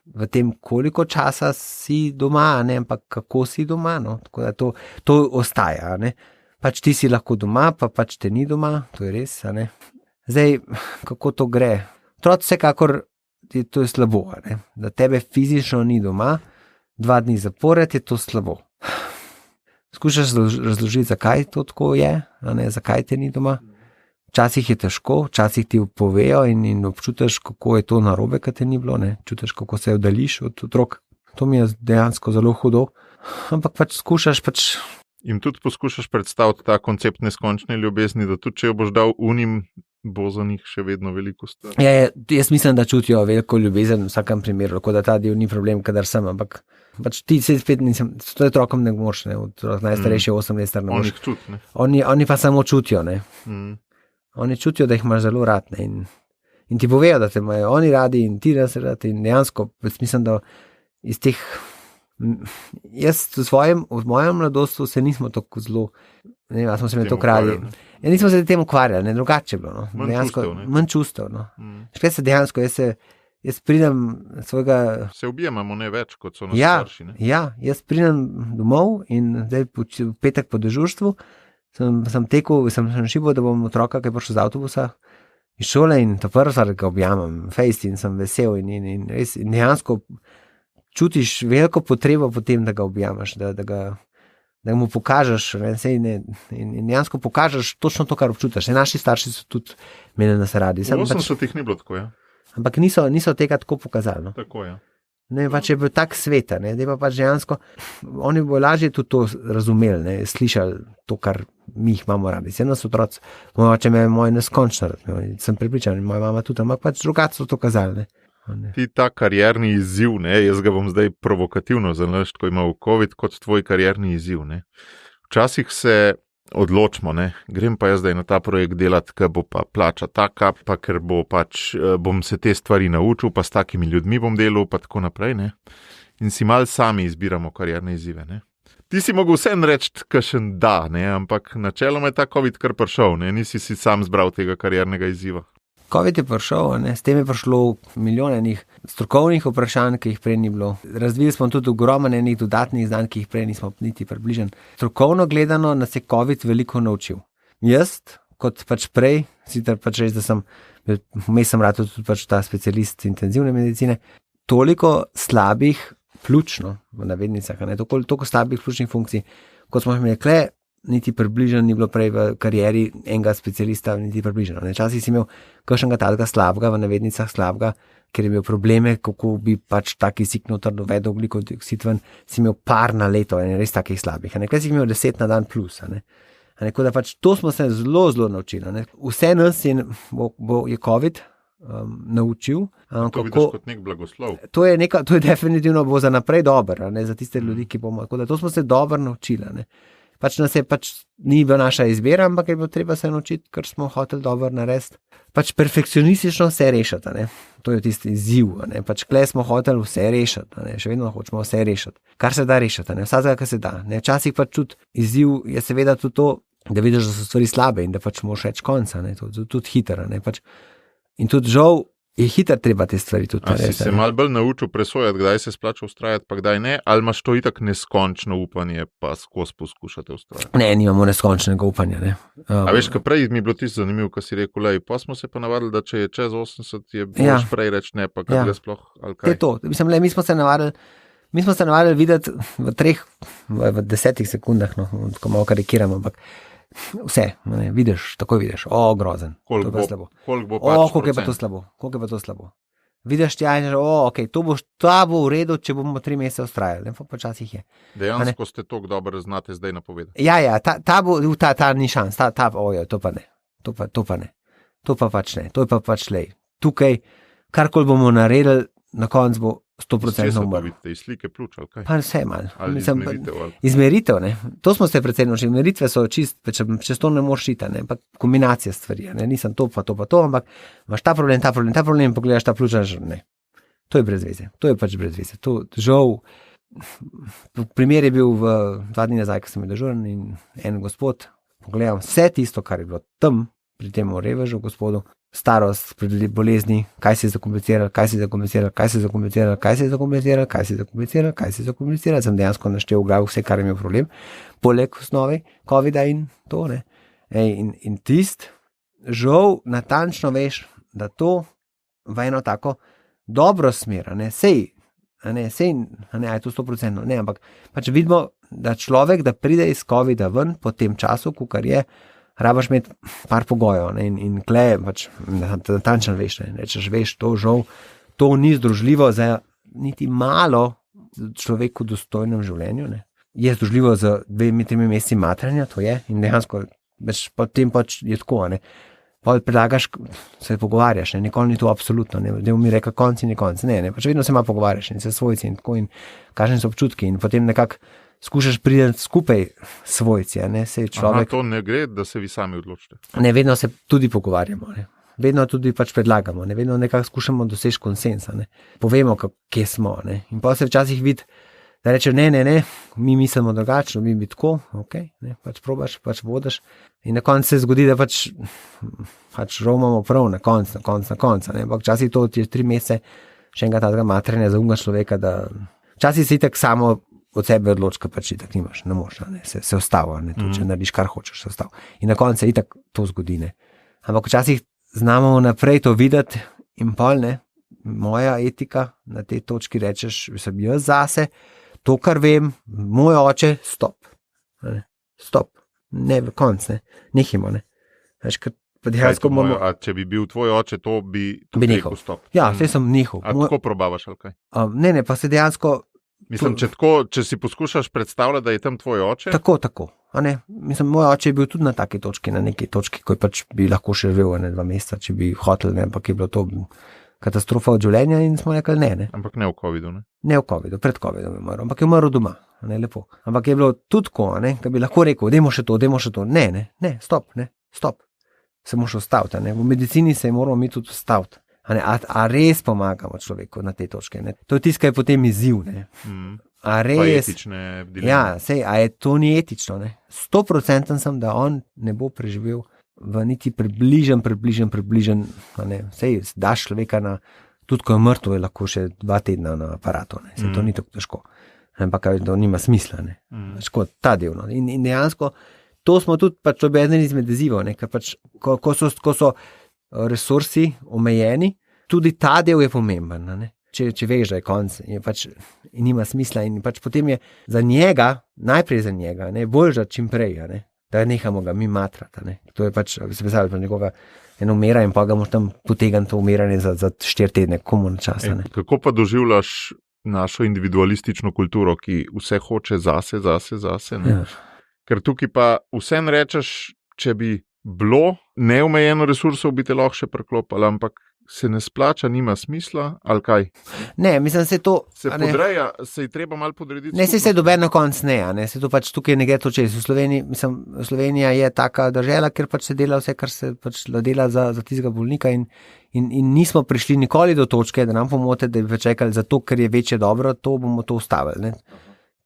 v tem, koliko časa si doma, ne, ampak kako si doma, no, tako da to ostaja, ne. Pač ti si lahko doma, pa pač te ni doma, to je res, ne. Zdaj, kako to gre? Vsekakor to je slabo, ne, da tebe fizično ni doma, 2 dni zapored je to slabo. Skušaš razložiti, zakaj to tako je, ne, zakaj te ni doma. Včasih je težko, včasih ti povejo in občutiš, kako je to narobe, kad te ni bilo, ne, čutiš, kako se oddališ od otrok. To mi je dejansko zelo hudo, ampak pač skušaš pač. In tudi poskušaš predstaviti ta koncept neskončne ljubezni, da tudi če jo boš dal unim, bo za njih še vedno veliko stvar. Ja, jaz mislim, da čutijo veliko ljubezen v vsakem primeru, tako da ta del ni problem, kadar sem, ampak pač ti se spet nisem, s to otrokom ne moš, ne, otrok najstarejši 8 let star ne moš. Oni pa samo čutijo, ne. Oni čutijo, da jih imaš zelo rad, ne, in ti povejo, da te imajo oni radi in ti nas rad in dejansko, mislim, da iz teh. Jaz v mojem mladosti se nismo tako zelo, ne vem, smo se me to krali. Ja, nismo se tem ukvarjali, ne, drugače bilo, no. Manj čustev, no. Škaj se dejansko, jaz pridem svojega. Se objemamo ne več, kot so nas starši, ne. Ja, jaz pridem domov in zdaj v petek po dežurstvu sem tekel, sem šibal, da bom otroka, ki je prišel z avtobusa iz šole in to prvo stvar, ga objamem, fejst in sem vesel in res dejansko čutiš veliko potrebo potem, da ga objamaš, da mu pokažeš, in dejansko pokažeš točno to, kar občutiš. Naši starši so tudi mene nas radi. V 80-ih ni bilo tako, ja. Ampak niso tega tako pokazali, no. Tako, ja. Ne, pač je bil tak svet, ne, da pa pač dejansko, oni bo lažje tudi to razumeli, ne, slišali to, kar mi jih imamo radi. Vse nas otroci, moče me moj neskončno rad, sem prepričan, moja mama tudi, ampak pač drugače so to kazali, ne. Ti ta karierni izziv, ne, jaz ga bom zdaj provokativno zanašal, ko ima v COVID, kot tvoj karierni izziv, ne. Včasih se odločimo, ne, grem pa jaz zdaj na ta projekt delati, ker bo pa plača taka, pa ker bo pač, bom se te stvari naučil, pa s takimi ljudmi bom delal, pa tako naprej, ne. In si malo sami izbiramo karierne izzive, ne. Ti si mogel vsem reči, kakšen da, ne, ampak načeloma je ta COVID kar prišel, ne, nisi si sam zbral tega kariernega izziva. COVID je prišel, ne, s tem je prišlo milijone enih strokovnih vprašanj, ki jih prej ni bilo. Razvili smo tudi ogromno enih dodatnih znanj, ki jih prej nismo niti približen. Strokovno gledano nas je COVID veliko naučil. Jaz, kot pač prej, sicer pač reči, da sem rad tudi pač ta specialist intenzivne medicine, toliko slabih pljučno, v navednicah, ne, toliko slabih pljučnih funkcij, kot smo imeli kle, niti približen ni bilo prej v karieri enega specialista, niti približeno. Včasih si imel kakšnega takega slabega, v navednicah slabega, ker je imel probleme, kako bi pač tak kisik noter dovedel ogljikov dioksid ven, si imel par na leto, res takih slabih. Kaj si imel 10 na dan plus. Tako da pač to smo se zelo, zelo naučili. Vse nas je COVID naučil. To vidiš kot nek blagoslov. To je definitivno bo za naprej dobro, za tiste ljudi, ki bomo. Tako da to smo se dobro naučili. Pač nas je ni bila naša izbira, ampak je bilo treba se naučiti, ker smo hoteli dobro narediti. Pač perfekcionistično vse rešiti, ne. To je tisti izziv, ne. Pač kle smo hoteli vse rešiti, ne. Še vedno hočemo vse rešiti. Kar se da rešiti, ne. Vsakega, kar se da, ne. Včasih pač tudi izziv je seveda tudi to, da vidiš, da so stvari slabe in da pač moraš reči konca, ne. Tudi hitro, ne. Pač. In tudi žal je hitro treba te stvari tudi narediti. Si se malo bolj naučil presojati, kdaj se splača ustrajati, pa kdaj ne, ali imaš to itak neskončno upanje, pa skozi poskušate ustrajati? Ne, nimamo neskončnega upanja, ne. A veš, kaj prej mi je bilo tisto zanimivo, ko si rekel, lej, pa smo se pa navadili, da če je čez 80, je boš prej reči ne, pa kaj ga sploh, ali kaj? Je to, mislim, lej, mi smo se navadili videti v 10 sekundah, no, tako malo karikiramo, ampak vse, ne, vidiš, takoj vidiš, grozen, to je pa slabo. Koliko bo pač koliko je pa to slabo. Vidiš tja in rečeš, ta bo v redu, če bomo 3 mesece ustrajali. Pa počasih je. Dejansko ste tako dobro znate zdaj napovedati. Ja, ta ni šans, to pa ne. To pa ne. To pa pač ne. To je pa pač lej. Tukaj, karkoli bomo naredili, na koncu bo 100% umrl. Iz slike pljuč, ali kaj? Pa vse malo. Izmeritev, ali? Izmeritev, ne. To smo se predvsem naučili. Izmeritve so čez to ne moreš iti, ne. Pa kombinacija stvari, ne. Nisem to, ampak imaš ta problem, pogledaš ta pljuča, ne. To je brez veze. To je pač brez veze. To, žal, primer je bil 2 dni nazaj, ko sem je dežuren in en gospod, pogledam vse tisto, kar je bilo tam, pri tem revežu gospodu, starost, bolezni, kaj se je zakompliciral, sem dejansko naštel v glavu vse, kar je imel problem, poleg osnove covida in to, ne. In tist, žal, natančno veš, da to v eno tako dobro smer, ne, sej, je to 100%, ne, ampak pač vidimo, da človek, da pride iz covida ven po tem času, kar je, rabaš imeti par pogojev, ne, in kle, pač, natančno veš, ne, rečeš, veš, to žal, to ni združljivo za niti malo človeku dostojnem življenju, ne. Je združljivo za 2-3 meseci matranja, to je, in dejansko, potem pač je tako, ne. Pa predlagaš, se pogovarjaš, ne, nikoli ni to absolutno, ne, da mi reka konc in konc, ne, pač vedno se malo pogovarjaš in se svojci in tako in kakšni so občutki in potem nekako skušaš priti skupaj svojci, ne, sej človek. To ne gre, da se vi sami odločite. Ne, vedno se tudi pogovarjamo, ne. Vedno tudi pač predlagamo, ne, vedno nekako skušamo doseči konsensa, ne. Povemo, kje smo, ne. In pa se včasih vidi, da reče, ne, mi mislimo drugačno, mi bi tako, ne, pač probaš, pač vodiš. In na koncu se zgodi, da pač romamo prav na koncu, ne. Ampak včasih to je 3 mesece še enega tazga matranja za unga človeka, da včasih si itak samo od sebe odločka, pač itak nimaš, ne moš, ne, se ostava, ne, to, če narediš, kar hočeš, se ostava. In na koncu se itak to zgodi, ne. Ampak včasih znamo naprej to videti in pol, ne, moja etika na tej točki rečeš, sem jaz zase, to, kar vem, moj oče, stop, ne, v konc, ne, nehimo, ne. Veš, ker pa dejansko moramo... A če bi bil tvoj oče, to bi nehal. Stop. Ja, vse sem nehal. A tako probavaš, ali kaj? Ne, pa se dejansko... Mislim, če si poskušaš predstavljati, da je tam tvoj oče? Tako, a ne, mislim, moj oče je bil tudi na taki točki, na neki točki, ko pač bi lahko še živel 2 meseca, če bi hotel, ne, ampak je bilo to katastrofa od življenja in smo rekli ne. Ampak ne v covidu, ne? Ne v covidu, pred covidom je umrl, ampak je umrl doma, ne, lepo. Ampak je bilo tudi tako, ne, da bi lahko rekel, dajmo še to, ne, stop, se moraš ustaviti, ne, v medicini se moramo mi tudi ustaviti. A res pomagamo človeku na te točke, ne? To je tisto, kar je potem izziv, ne? A res... Pa etične dileme. Ja, sej, a je to ni etično, ne? 100% sem, da on ne bo preživel v niti približen, ne? Sej, daš človeka na, tudi ko je mrtev, je lahko še 2 tedna na aparatu, ne? Sej, to ni tako težko. Ampak to nima smisla, ne? Težko, ta del, no? In dejansko, to smo tudi pač eden izmed izzivov, ne? Ker pač, ko so resursi omejeni, tudi ta del je pomemben, ne? Če veš, da je konc, je pač nima smisla in pač potem je najprej za njega, ne, bolj za čim prej, ne, da nehamo ga mi matrati, ne. To je pač, se predstavljati, nekoga eno umira in pa ga moš tam potegniti to umiranje za 4 tedne, komu na časa, ne. Kako pa doživljaš našo individualistično kulturo, ki vse hoče zase, ne? Ja. Ker tukaj pa vsem rečeš, če bi bilo neomejeno resursov, bi te lahko še preklopili, ampak se ne splača, nima smisla, ali kaj? Ne, mislim, se to... Se podreja, se je treba malo podrediti. Ne, se dober na konc ne, ne, se to pač tukaj ne gre to čez. Slovenija je taka država, ker pač se dela vse, kar se pač dela za tistega bolnika in nismo prišli nikoli do točke, da nam pomote, da bi čakali za to, ker je večje dobro, to bomo to ustavili, ne.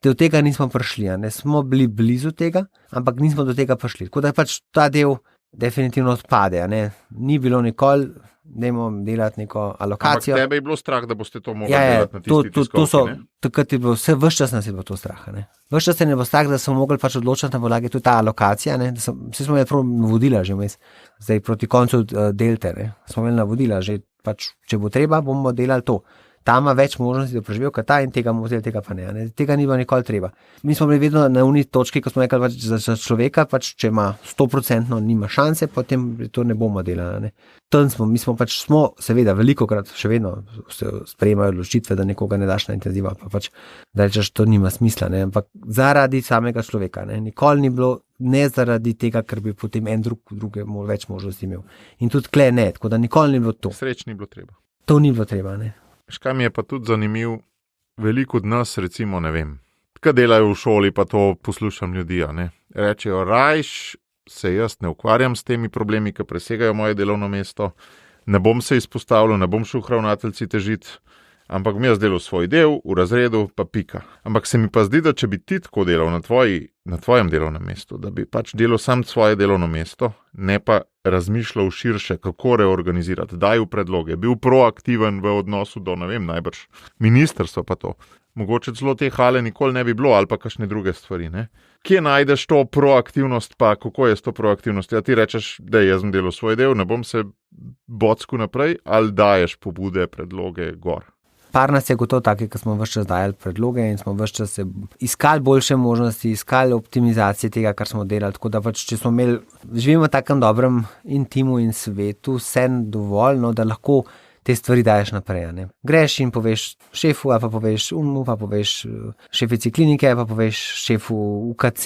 Do tega nismo prišli, ne, smo bili blizu tega, ampak nismo do tega prišli. Tako da pač ta del definitivno odpade, ne, ni bilo nikoli, dajmo delati neko alokacijo. Ampak tebe je bilo strah, da boste to mogli delati na tisti tiskovki, ne? Takrat je bilo ves čas nas je bilo to strah, ne. Ves čas se ne bo strah, da smo mogli pač odločiti na podlagi tudi ta alokacija, ne, vsi smo imeli navodila že vmes, zdaj proti koncu delte, ne, smo imeli navodila že pač, če bo treba, bomo delali to. ta ima več možnosti, da preživel, kot ta in tega mu vzeli, tega pa ne. Tega ni bilo nikoli treba. Mi smo bili vedno na uni točki, ko smo rekli, pač za človeka, pač, če ima 100% nima šanse, potem to ne bomo delali. Mi smo seveda velikokrat še vedno se sprejemajo odločitve, da nekoga ne daš na intenziva, pa pač, da rečeš, to nima smisla, ne? Ampak zaradi samega človeka, ne? Nikoli ni bilo ne zaradi tega, ker bi potem en druge več možnosti imel. In tudi tle ne, tako da nikoli ni bilo to. Sreč ni bilo treba. To ni bilo treba, ne. Škaj mi je pa tudi zanimiv, veliko od nas, recimo, ne vem, kaj delajo v šoli, pa to poslušam ljudi, ne. Rečejo, rajš se jaz ne ukvarjam s temi problemi, ki presegajo moje delovno mesto, ne bom se izpostavljal, ne bom šel k ravnateljici težiti, ampak bom jaz delal svoj del, v razredu, pa pika. Ampak se mi pa zdi, da če bi ti tako delal na tvojem delovnem mestu, da bi pač delal sam svoje delovno mesto, ne pa razmišljal širše, kako reorganizirati, daj v predloge, bil proaktiven v odnosu do, ne vem, najbrž ministrstva pa to. Mogoče celo te hale nikoli ne bi bilo, ali pa kakšne druge stvari, ne. Kje najdeš to proaktivnost, pa kako je s to proaktivnostjo? Ja, ti rečeš, da jaz sem delal svoj del, ne bom se bocku naprej, ali daješ pobude, predloge gor? Par nas je gotovo taki, ki smo ves čas dajali predloge in smo ves čas iskali boljše možnosti, iskali optimizacije tega, kar smo delali. Tako da pač, če smo živimo v takem dobrem intimu in svetu, vse dovolj, da lahko te stvari daješ naprej. Ne? Greš in poveš šefu, pa poveš pa poveš šefici klinike, pa poveš šefu UKC,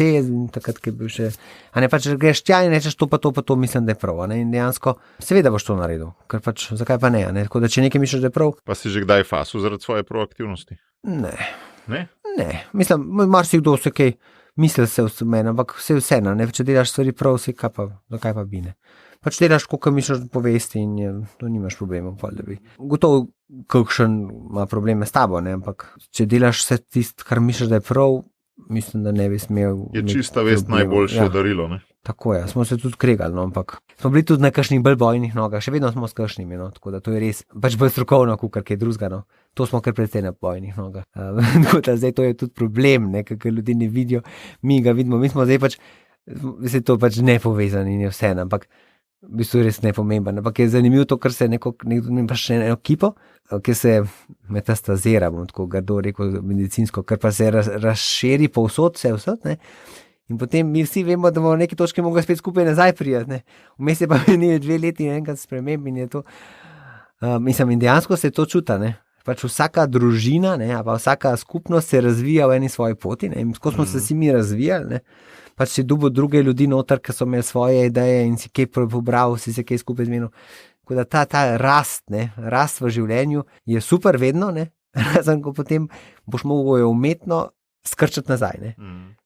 takrat, ki je bil še. A ne pač greš tja in rečeš to pa to, mislim, da je prav. Ne? In dejansko, seveda boš to naredil, ker pač zakaj pa ne? Tako da, če nekaj misliš, da je prav. Pa si že kdaj fasil zaradi svoje proaktivnosti? Ne. Ne? Ne. Mislim, marsikdo se kaj misli se v meni, ampak vseeno, ne? Če delaš stvari prav, zakaj pa bi ne? Pač delaš, koliko misliš povesti in to nimaš problemov. Gotovo, kakšen ima probleme s tabo, ne? Ampak če delaš vse tisto, kar misliš, da je prav, mislim, da ne bi smel. Je čista vest najboljše darilo, ne? Tako je, smo se tudi kregali, ampak smo bili tudi na kakšnih bolj bojnih nogah, še vedno smo s kakšnimi, tako da to je res, pač bolj strokovno, kakor kaj drugega, To smo kar precej na bojnih nogah. Tako da zdaj to je tudi problem, ker ljudi ne vidijo, mi ga vidimo, mi smo zdaj pač, to pač nepovezani in je vse, ampak v bistvu res nepomemben, ampak je zanimivo to, ker se nekdo pa še eno ekipo, ki se metastazira, bom tako grdo rekel medicinsko, ker pa se razširi povsod, ne. In potem mi vsi vemo, da bomo v neki točki mogli spet skupaj nazaj prijeti, ne. Vmes je pa minilo 2 leti in enkrat sprememb in je to, in dejansko se to čuta, ne. Pač vsaka družina, ne, pa vsaka skupnost se razvija v eni svoji poti, ne, in ko smo se vsi mi razvijali, ne, pač si dobil druge ljudi noter, ki so imeli svoje ideje in si kaj pobral, si se kaj skupaj zmenil. Tako da ta rast v življenju je super vedno, ne, razen ko potem boš mogel jo umetno skrčati nazaj, ne.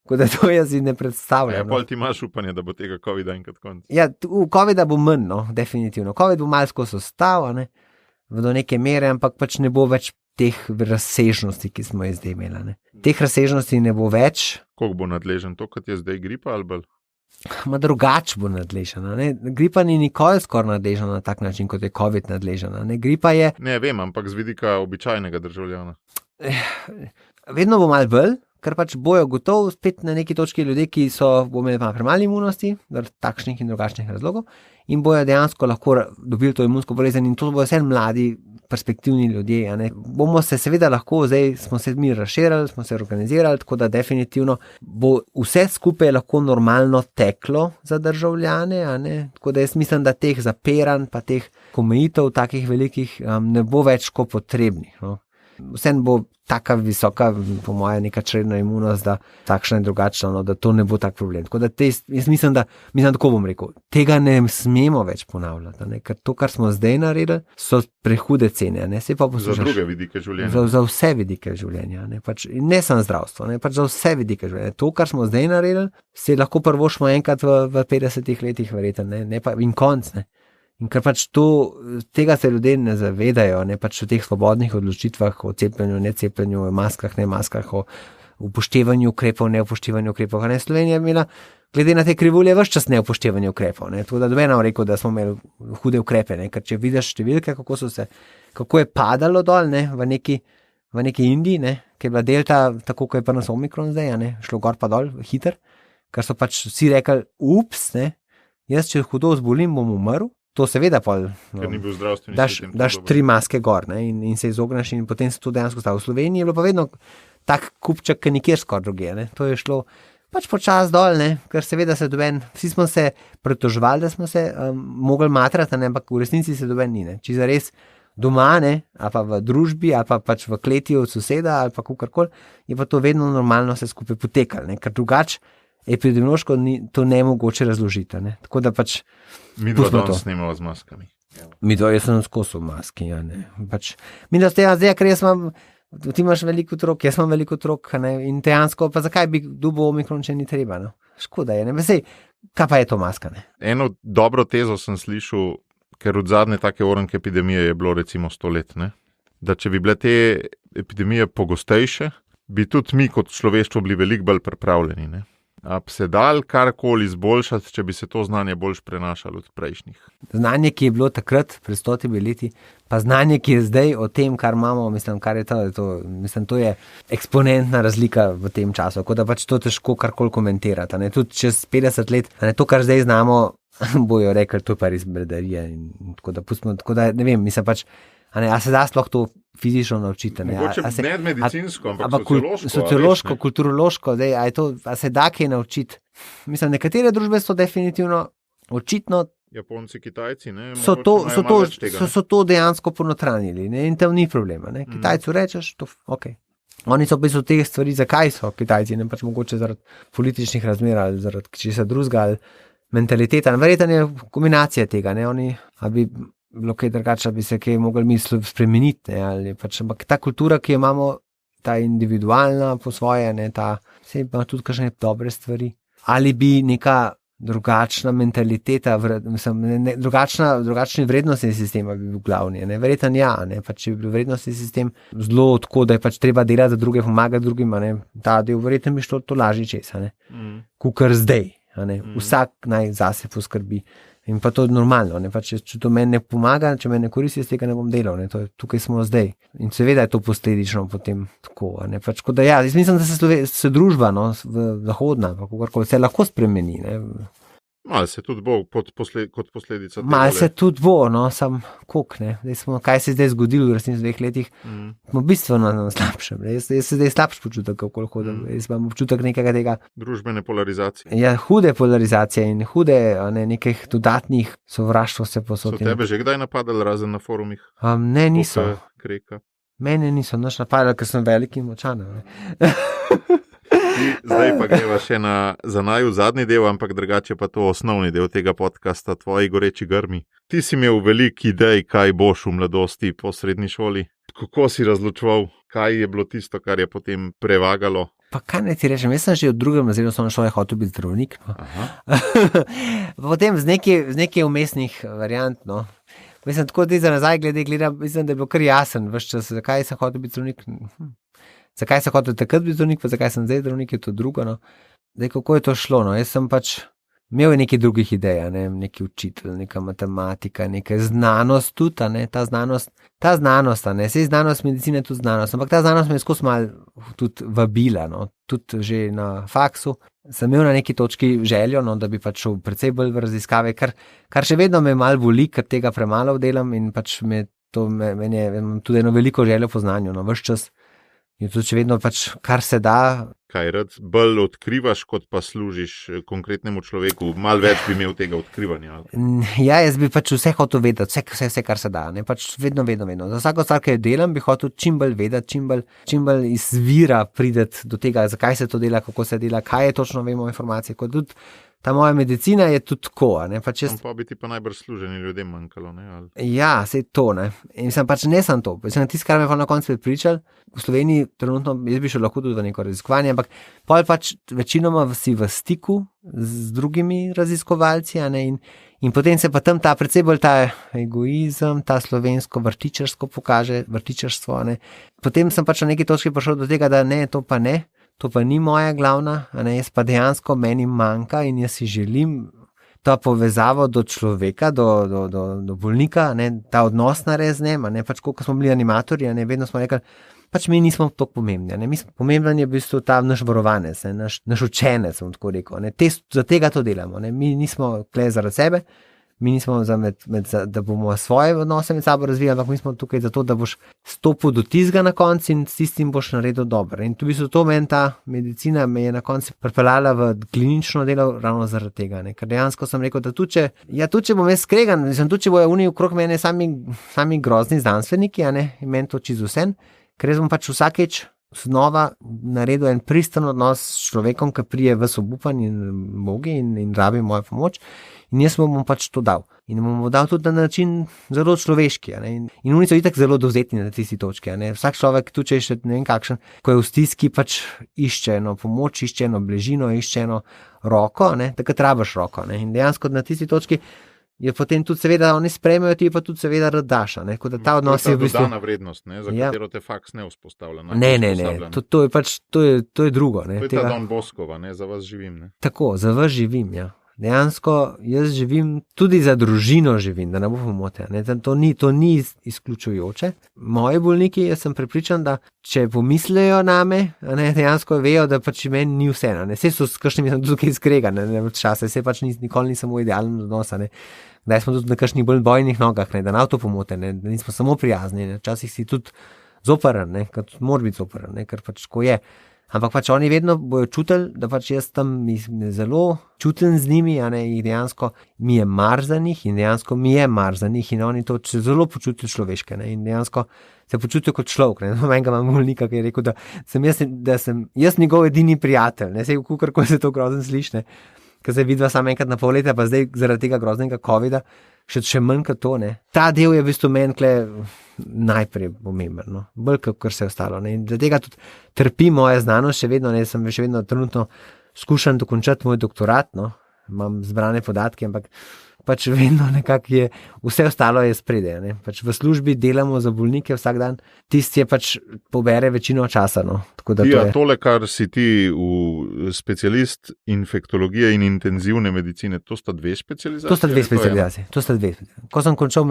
Tako da to jaz si ne predstavljam. Ja, pol ti imaš upanje, da bo tega COVID-a enkrat konc. Ja, COVID-a bo manj, definitivno. COVID bo malo skozi ostal, ne, do neke mere, ampak pač ne bo več teh razsežnosti, ki smo jih zdaj imeli, ne. Teh razsežnosti ne bo več. Koliko bo nadležen to, kot je zdaj gripa ali bolj? Drugače bo nadležena, ne. Gripa ni nikoli skoraj nadležena na tak način, kot je COVID nadležena, ne. Gripa je... Ne, vem, ampak z vidika običajnega državljana. Vedno bo malo bolj, ker pač bojo gotovo spet na neki točki ljudje, ki bo imeli premalo imunosti, takšnih in drugačnih razlogov, in bojo dejansko lahko dobili to imunsko bolezen in to bojo vse mladi, perspektivni ljudje, ne. Bomo se seveda lahko, zdaj smo se mi razširili, smo se organizirali, tako da definitivno bo vse skupaj lahko normalno teklo za državljane, ne. Tako da jaz mislim, da teh zapiranj pa teh omejitev takih velikih ne bo več kot potrebnih, Vsem bo taka visoka, po moje, neka čredna imunost, da takšna in drugačna, da to ne bo tak problem. Tako da jaz mislim, tako bom rekel, tega ne smemo več ponavljati, ne? Ker to, kar smo zdaj naredili, so prehude cene, ne? Za druge vidike življenja. Za vse vidike življenja, ne? Pač, ne samo zdravstvo, ne? Pač za vse vidike življenja. To, kar smo zdaj naredili, se lahko prvošmo enkrat v 50 letih verjetno, ne pa in konc, ne. In ker pač tega se ljudje ne zavedajo, ne pač v teh svobodnih odločitvah o cepljenju, necepljenju, o maskah, ne maskah, o upoštevanju ukrepov, neupoštevanju ukrepov. Slovenija je imela, glede na te krivulje, ves čas neupoštevanje ukrepov, ne. Tako da dobeno rekel, da smo imeli hude ukrepe, ne. Ker če vidiš številke, kako je padalo dol, ne, v neki Indiji, ne, ki je bila delta, tako kot je pa nas Omikron zdaj, ne, šlo gor pa dol, hiter, ker so pač vsi rekli, ups, ne, jaz če hudo zbolim, bom umrl. to seveda pol. Ker ni bil zdravstveni sistem. Daš 3 maske gor, ne, in se izogneš in potem se to dejansko stalo. V Sloveniji je bilo pa vedno tak kupček, ki nikjer skoraj druge, ne. To je šlo pač počas dol, ne, ker seveda se doben, vsi smo se pritoževali, da smo se mogli matrati, ne, ampak v resnici se doben ni, ne. Če zares doma, ne, ali pa v družbi, ali pa pač v kleti od soseda, ali pa kakorkoli, je pa to vedno normalno se skupaj potekalo, ne, ker drugače epidemiološko to ne je mogoče razložiti, ne. Tako da pač Mi dva danes snemamo z maskami. Jaz sem skozi v maski, ja, ne. Pač, mi da ste zdaj, ker ti imaš veliko otrok, jaz imam veliko otrok, ne, in dejansko, pa zakaj bi dobil omikron, če ni treba, no. Škoda je, ne, sej, kaj pa je to maska, ne. Eno dobro tezo sem slišal, ker od zadnje take oranke epidemije je bilo recimo 100 let, ne, da če bi bile te epidemije pogostejše, bi tudi mi kot človeštvo bili veliko bolj pripravljeni, ne. A bi se dal karkoli izboljšati, če bi se to znanje boljš prenašalo od prejšnjih? Znanje, ki je bilo takrat, pred 100 leti, pa znanje, ki je zdaj o tem, kar imamo, mislim, kar je to je eksponentna razlika v tem času, tako da pač to težko karkoli komentirati, ne, tudi čez 50 let, ne, to, kar zdaj znamo, bojo rekli, to je pa res bredarije in tako da pustimo, tako da ne vem, mislim pač, a se da sploh to fizično naučiti, ne. Mogoče ne medicinsko, ampak sociološko, kulturološko, zdaj, a se da kaj naučiti. Mislim, nekatere družbe so definitivno, očitno, Japonci, Kitajci, ne, so to dejansko ponotranjili, ne, in tam ni problema, ne. Kitajcu rečeš, to ok. Oni so v bistvu te stvari, zakaj so Kitajci, ne, pač mogoče zaradi političnih razmer ali zaradi česa drugega ali mentaliteta, verjetno je kombinacija tega, ne, oni, bi bilo kaj drugače, bi se kaj mogli misli spremeniti, ne, ali pač, ampak ta kultura, ki jo imamo, ta individualna po svoje, ne, se ima tudi kakšne dobre stvari, ali bi neka drugačna mentaliteta, drugačni vrednostni sistem bi bil glavni, ne, verjetno ja, ne, pač če bi bil vrednostni sistem zelo tako, da je pač treba delati za druge, pomagati drugim, ne, ta del verjetno bi šlo to lažje česa, ne, kakor zdaj, ne, vsak naj zase poskrbi. In pa to je normalno, ne, pač, če to meni ne pomaga, če meni ne koristi, z tega ne bom delal, ne, tukaj smo zdaj. In seveda je to posledično potem tako, ne, pač, da ja, jaz mislim, da se družba, no, zahodna, pa kakorkoli, se lahko spremeni, ne. Malo se tudi bo kot posledica tega. Malo se tudi bo, no, sam koliko, ne, kaj se je zdaj zgodilo v resnici v 2 letih, smo bistveno na slabšem, ne, jaz se zdaj slabš počutek, kako hodim, jaz imam občutek nekega tega. Družbene polarizacije. Ja, hude polarizacije in hude, ne, nekih dodatnih sovraštvo se posod. So tebe že kdaj napadali razen na forumih? Ne, niso. Kreka. Mene niso naš napadali, ker sem velik in močan, ne. Zdaj pa greva še za naju zadnji del, ampak drugače pa to osnovni del tega podcasta, tvoji goreči grmi. Ti si imel veliko idej, kaj boš v mladosti po srednji šoli. Kako si razločeval, kaj je bilo tisto, kar je potem prevagalo? Pa kaj ne ti rečem, jaz sem že od 2. razredu osnovne šole hotel biti zdravnik, no. Potem z nekaj vmesnih variant, no. Mislim, tako da za nazaj gledam, mislim, da je bilo kar jasen ves čas, zakaj sem hotel biti zdravnik. Zakaj sem hotel takrat biti zdravnik, pa zakaj sem zdaj zdravnik, je to drugo, no. Zdaj, kako je to šlo, no, jaz sem pač imel nekaj drugih idej, ne, neki učitelj, neka matematika, neka znanost tudi, ne, ta znanost, ne, sej znanost medicine je tudi znanost, ampak ta znanost me je skozi malo tudi vabila, no, tudi že na faksu, sem imel na neki točki željo, no, da bi pač šel precej bolj v raziskave, kar še vedno me malo boli, ker tega premalo delam in pač meni je tudi eno veliko željo po znanju, no, ves čas. In tudi če vedno pač, kar se da. Kaj rad bolj odkrivaš, kot pa služiš konkretnemu človeku? Malo več bi imel tega odkrivanja. Ja, jaz bi pač vse hotel vedeti, vse, kar se da. Ne? Pač vedno. Za vsako stvar, ki jo delam, bi hotel čim bolj vedeti, čim bolj izvira prideti do tega, zakaj se to dela, kako se dela, kaj je točno vemo informacije. Kot tudi ta moja medicina je tudi tako. Pač pa bi ti pa najbrž služeni ljudem manjkalo, ne? Ali? Ja, sej to, ne. In sem pač ne sem to. Sem tisti, kar me pa na koncu pripričal. V Sloveniji trenutno, jaz bi šel lahko tudi v neko raziskovanje, ampak pol pač večinoma si v stiku z drugimi raziskovalci, ne, in potem se pa tam ta precej bolj ta egoizem, ta slovensko vrtičarsko pokaže, vrtičarstvo, ne. Potem sem pač na neki točki prišel do tega, da ne, to pa ni moja glavna, ne, jaz pa dejansko meni manjka in jaz si želim ta povezavo do človeka, do bolnika, ne, ta odnos narediti z njim, ne, pač koliko smo bili animatorji, ne, vedno smo rekli, pač mi nismo tako pomembni, ne, pomemben je v bistvu ta naš varovanec, ne, naš učenec, bom tako rekel, ne, za tega to delamo, ne, mi nismo tukaj zaradi sebe, Mi nismo da bomo svoje odnose med sabo razvijali, ampak mi smo tukaj zato, da boš stopil do tizga na koncu in s tistim boš naredil dobro. In tu to meni ta medicina me je na koncu pripeljala v klinično delo ravno zaradi tega. Ne? Ker dejansko sem rekel, da tudi če bom jaz skregan, tudi če bojo oni okrog mene sami grozni znanstveniki, in meni to čisto vse, ker jaz bom pač vsakeč znova naredil en pristen odnos s človekom, ki prije v obupan in mogi in rabi mojo pomoč. In jaz mu bom pač to dal. In mu bom dal tudi na način zelo človeški. In oni so itak zelo dovzetni na tisti točki. Vsak človek, tu če je še ne vem kakšen, ko je v stiski, pač išče eno pomoč, išče eno bližino, išče eno roko, takrat rabiš roko. In dejansko na tisti točki je potem tudi seveda, oni sprejmejo, ti pa tudi seveda rad daš. Da ta odnos je v bistvu dodana vrednost, za katero te faks ne vzpostavlja. Ne. To je pač, to je drugo. To je ta Don Boskova, za vas živim. Tako, za vas živim, ja. Dejansko jaz živim, tudi za družino živim, da ne bo pomote. To ni izključujoče. Moji bolniki, jaz sem prepričan, da če pomislejo name, dejansko vejo, da pač meni ni vse. Vse so s kakšnimi sem tukaj skregan, čase, vse pač nikoli nisem v idealnem odnosu. Kdaj smo tudi na kakšnih bolj bojnih nogah, da nam to pomote, da nismo samo prijazni. Včasih si tudi zoperen, ker mora biti zoperen, ker pač ko je. Ampak pač oni vedno bojo čutili, da pač jaz tam zelo čutim z njimi, jih dejansko mi je mar za njih in dejansko mi je mar za njih in oni to zelo počutijo človeške in dejansko se počutijo kot človek. Menega imam bolnika, ki je rekel, da sem jaz njegov edini prijatelj. Sej kako se to grozno sliši, ker se vidva samo enkrat na pol leta, pa zdaj zaradi tega groznega covida še manj kot to. Ta del je v bistvu meni najprej pomemben, bolj kot vse ostalo. In zaradi tega tudi trpi moja znanost še vedno, sem še vedno trenutno skušam dokončati moj doktorat, imam zbrane podatke, ampak pač vedno nekako je, vse ostalo je spredaj. Pač v službi delamo za bolnike vsak dan, tisti je pač pobere večino časa. Tole, kar si ti v specialist infektologije in intenzivne medicine, to sta dve specializacije? To sta dve. Ko sem končal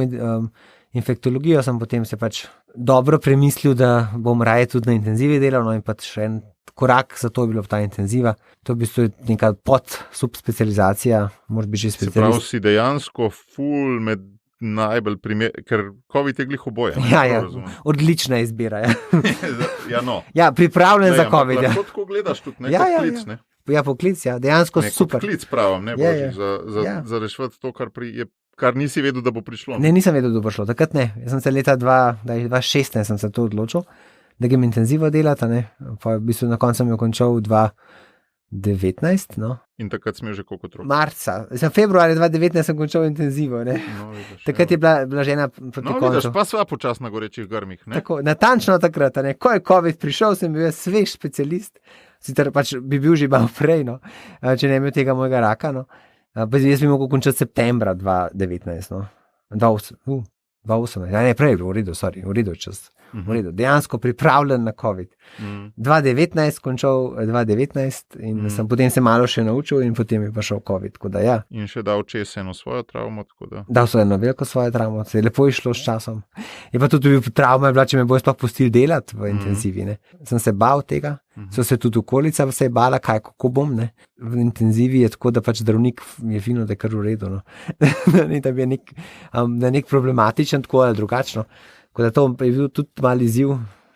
infektologijo, sem potem se pač dobro premislil, da bom raje tudi na intenzivi delal, in pač še en korak za to je bilo ta intenziva. To je v bistvu neka subspecializacija, moraš biti že specialist. Se pravi, si dejansko ful med najbolj ker COVID je glih oboje. Ja, odlična izbira. Ja, pripravljen za COVID. Lahko tako gledaš tudi, poklic, ne? Ja, poklic, dejansko super. Poklic pravim, ne božič, za reševati to, kar nisi vedel, da bo prišlo. Ne, nisem vedel, da bo prišlo. Takrat ne. Jaz sem se leta 2016 sem se to odločil, da grem intenzivo delati, pa v bistvu na koncu sem jo končal 2019, In takrat sem že koliko otrok? Marca, februarja 2019 sem končal intenzivo, Takrat je bila žena proti koncu. Vidiš, pa sva počasno na gorečih grmih, Tako, natančno takrat, Ko je COVID prišel, sem bil svež specialist, sicer pač bi bil že malo prej, če ne imel tega mojega raka, Jaz bi mogel končati septembra 2019, 2018, ne prej, v redu čas. Dejansko pripravljen na COVID. 2019 končal 2019 in sem potem se malo še naučil in potem je pa šel COVID. In še dal čez eno svojo travmo. Dal so eno veliko svojo travmo, se je lepo išlo s časom. Je pa tudi travma je bila, če me bojo sploh pustili delati v intenzivi. Sem se bal tega, so se tudi okolica se je bala, kako bom. V intenzivi je tako, da pač zdravnik je fino, da je kar v redu. Da bi je nek problematičen tako ali drugačno. Tako da to je bil tudi mali izziv,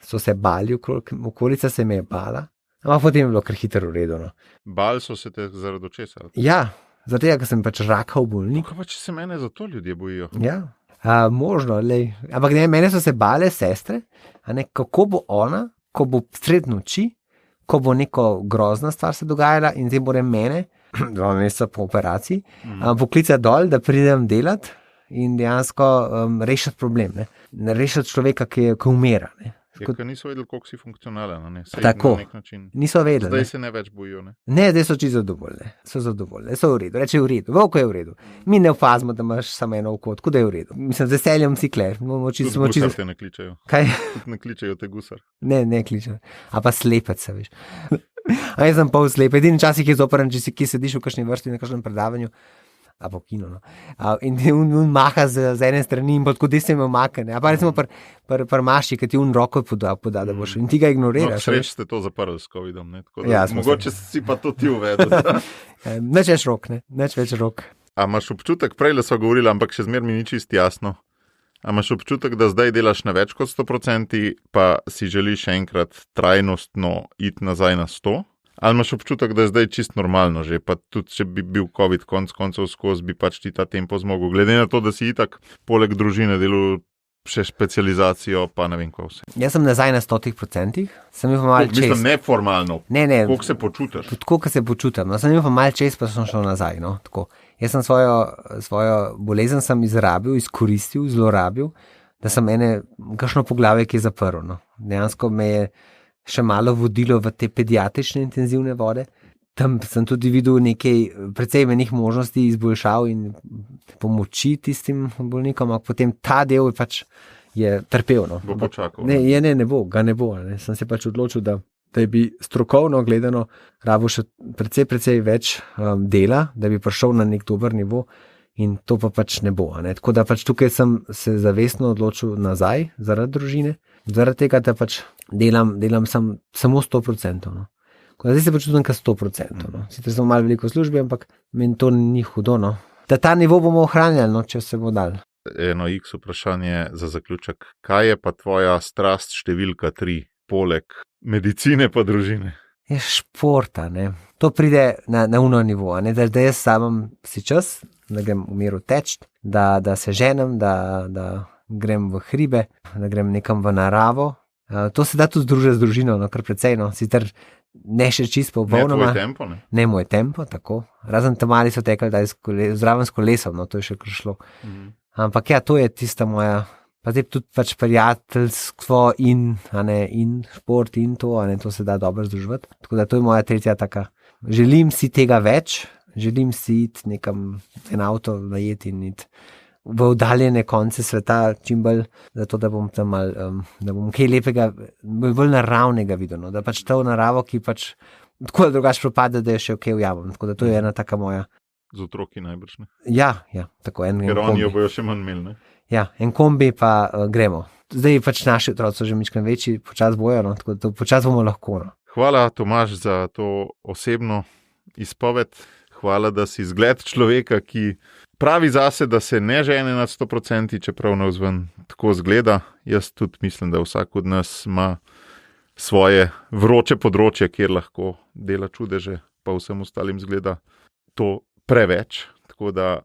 so se bali, okolica se me je bala, ampak potem je bilo kar hitro v redu. Bali so se te zaradi česa? Ja, zaradi tega, ker sem pač rakav bolnik. Kaj pa, če se mene za to ljudje bojijo? Ja, možno, ampak mene so se bale sestre, kako bo ona, ko bo sred noči, ko bo neko grozna stvar se dogajala in zdaj moram mene, 2 meseca po operaciji, poklicati dol, da pridem delati. In dejansko rešiti problem, rešiti človeka, ki umira. Ker niso vedeli, koliko si funkcionalen. Tako, niso vedeli. Zdaj se ne več bojijo. Ne, zdaj so čisto zadovoljni. So v redu, reče v redu, Vovko je v redu. Mi ne opazimo, da imaš samo eno oko, tako da je v redu. Mislim, z veseljem si kler. Gusar te ne kličejo. Kaj? Ne kličejo te gusar. Ne kličejo. A pa slepec se, veš. A jaz sem pol slep. Edini časih je zoporen, če si kje sediš v kakšni vrsti, na kakšnem predavanju. Po kino, in on maha z ene strani in tako desno ima makane. A pa recimo pri maši, ki ti roko poda, da boš in ti ga ignoriraš. Sreč ste to zaprli s COVID-om, mogoče si pa to ti uvedel. Neč več rok, A imaš občutek, prej so govorili, ampak še zmeraj mi ni čisto jasno. A imaš občutek, da zdaj delaš na več kot 100%, pa si želiš enkrat trajnostno iti nazaj na 100%? Ali imaš občutek, da je zdaj čisto normalno že, pa tudi če bi bil COVID konc koncev skozi, bi pač ti ta tempo zmogel, glede na to, da si itak poleg družine delal še specializacijo, pa ne vem kaj vse. Jaz sem nazaj na 100%, sem imel malo čez. Mislim, neformalno. Ne. Koliko se počutiš? Tako, kot se počutim. No, sem imel malo čez, pa sem šel nazaj. No, tako. Jaz sem svojo bolezen sem izkoristil, zlorabil, da sem kakšno poglavje, ki je zaprl. No. Dejansko me je še malo vodilo v te pediatrične intenzivne vode. Tam sem tudi videl nekaj precej menih možnosti izboljšav in pomoči tistim bolnikom, ampak potem ta del je trpel. No. Bo počakal. Ne bo, ga ne bo. Ne. Sem se pač odločil, da bi strokovno gledano rabo še precej več dela, da bi prišel na nek dober nivo in to pa pač ne bo. Ne. Tako da pač tukaj sem se zavestno odločil nazaj zaradi družine, zaradi tega, da pač delam samo 100%. No. Zdaj se počutim ka 100%. No. Sicer sem malo veliko v službi, ampak meni to ni hudo. No. Da ta nivo bomo ohranjali, no, če se bo dal. Eno X vprašanje za zaključek. Kaj je pa tvoja strast številka 3, poleg medicine pa družine? Je športa, ne. To pride na uno nivo, ne. Da jaz samem si čas, da grem v miru teč, da se ženem, da grem v hribe, da grem nekam v naravo. To se da tudi združiti z družino, no, kar precej, no. Sicer ne še čisto popolnoma. Ne tvoj tempo, ne? Ne moj tempo, tako. Razen tam mali so tekali, da je zraven s kolesom, no, to je še kar šlo. Ampak ja, to je tista moja, pa zdaj tudi pač prijateljstvo in šport in to se da dobro združiti. Tako da to je moja tretja taka. Želim si tega več, želim si iti nekam en avto najeti in iti v oddaljene konce sveta čim bolj, zato da bom tam mal, da bom kaj lepega, bolj naravnega videl, no? Da pač to naravo, ki pač tako ali drugače propade, da je še ok ujamem. Tako da to je ena taka moja. Z otroki najbrž, ne? Ja, tako en kombi. Ker oni jo bojo še manj imeli, ne? Ja, en kombi pa gremo. Zdaj pač naši otroci so že mičkeno večji, počas bojo, no? Tako da počas bomo lahko, no? Hvala, Tomaž, za to osebno izpoved. Hvala, da si zgled človeka, ki pravi zase, da se ne žene nad 100%, čeprav navzven tako zgleda. Jaz tudi mislim, da vsak od nas ima svoje vroče področje, kjer lahko dela čudeže, pa vsem ostalim zgleda to preveč. Tako da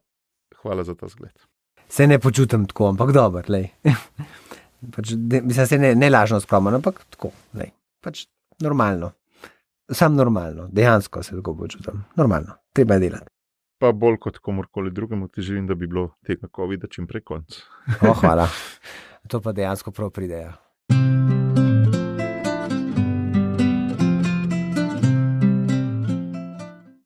hvala za ta zgled. Se ne počutim tako, ampak dobro, lej. Mislim, se ne lažno skromno, ampak tako, lej. Pač normalno. Sam normalno, dejansko se tako počutim. Normalno, treba je delati. Pa bolj kot komorkoli drugemu ti želim, da bi bilo tega COVID-a čim prej konc. Hvala. To pa dejansko prav pridejo.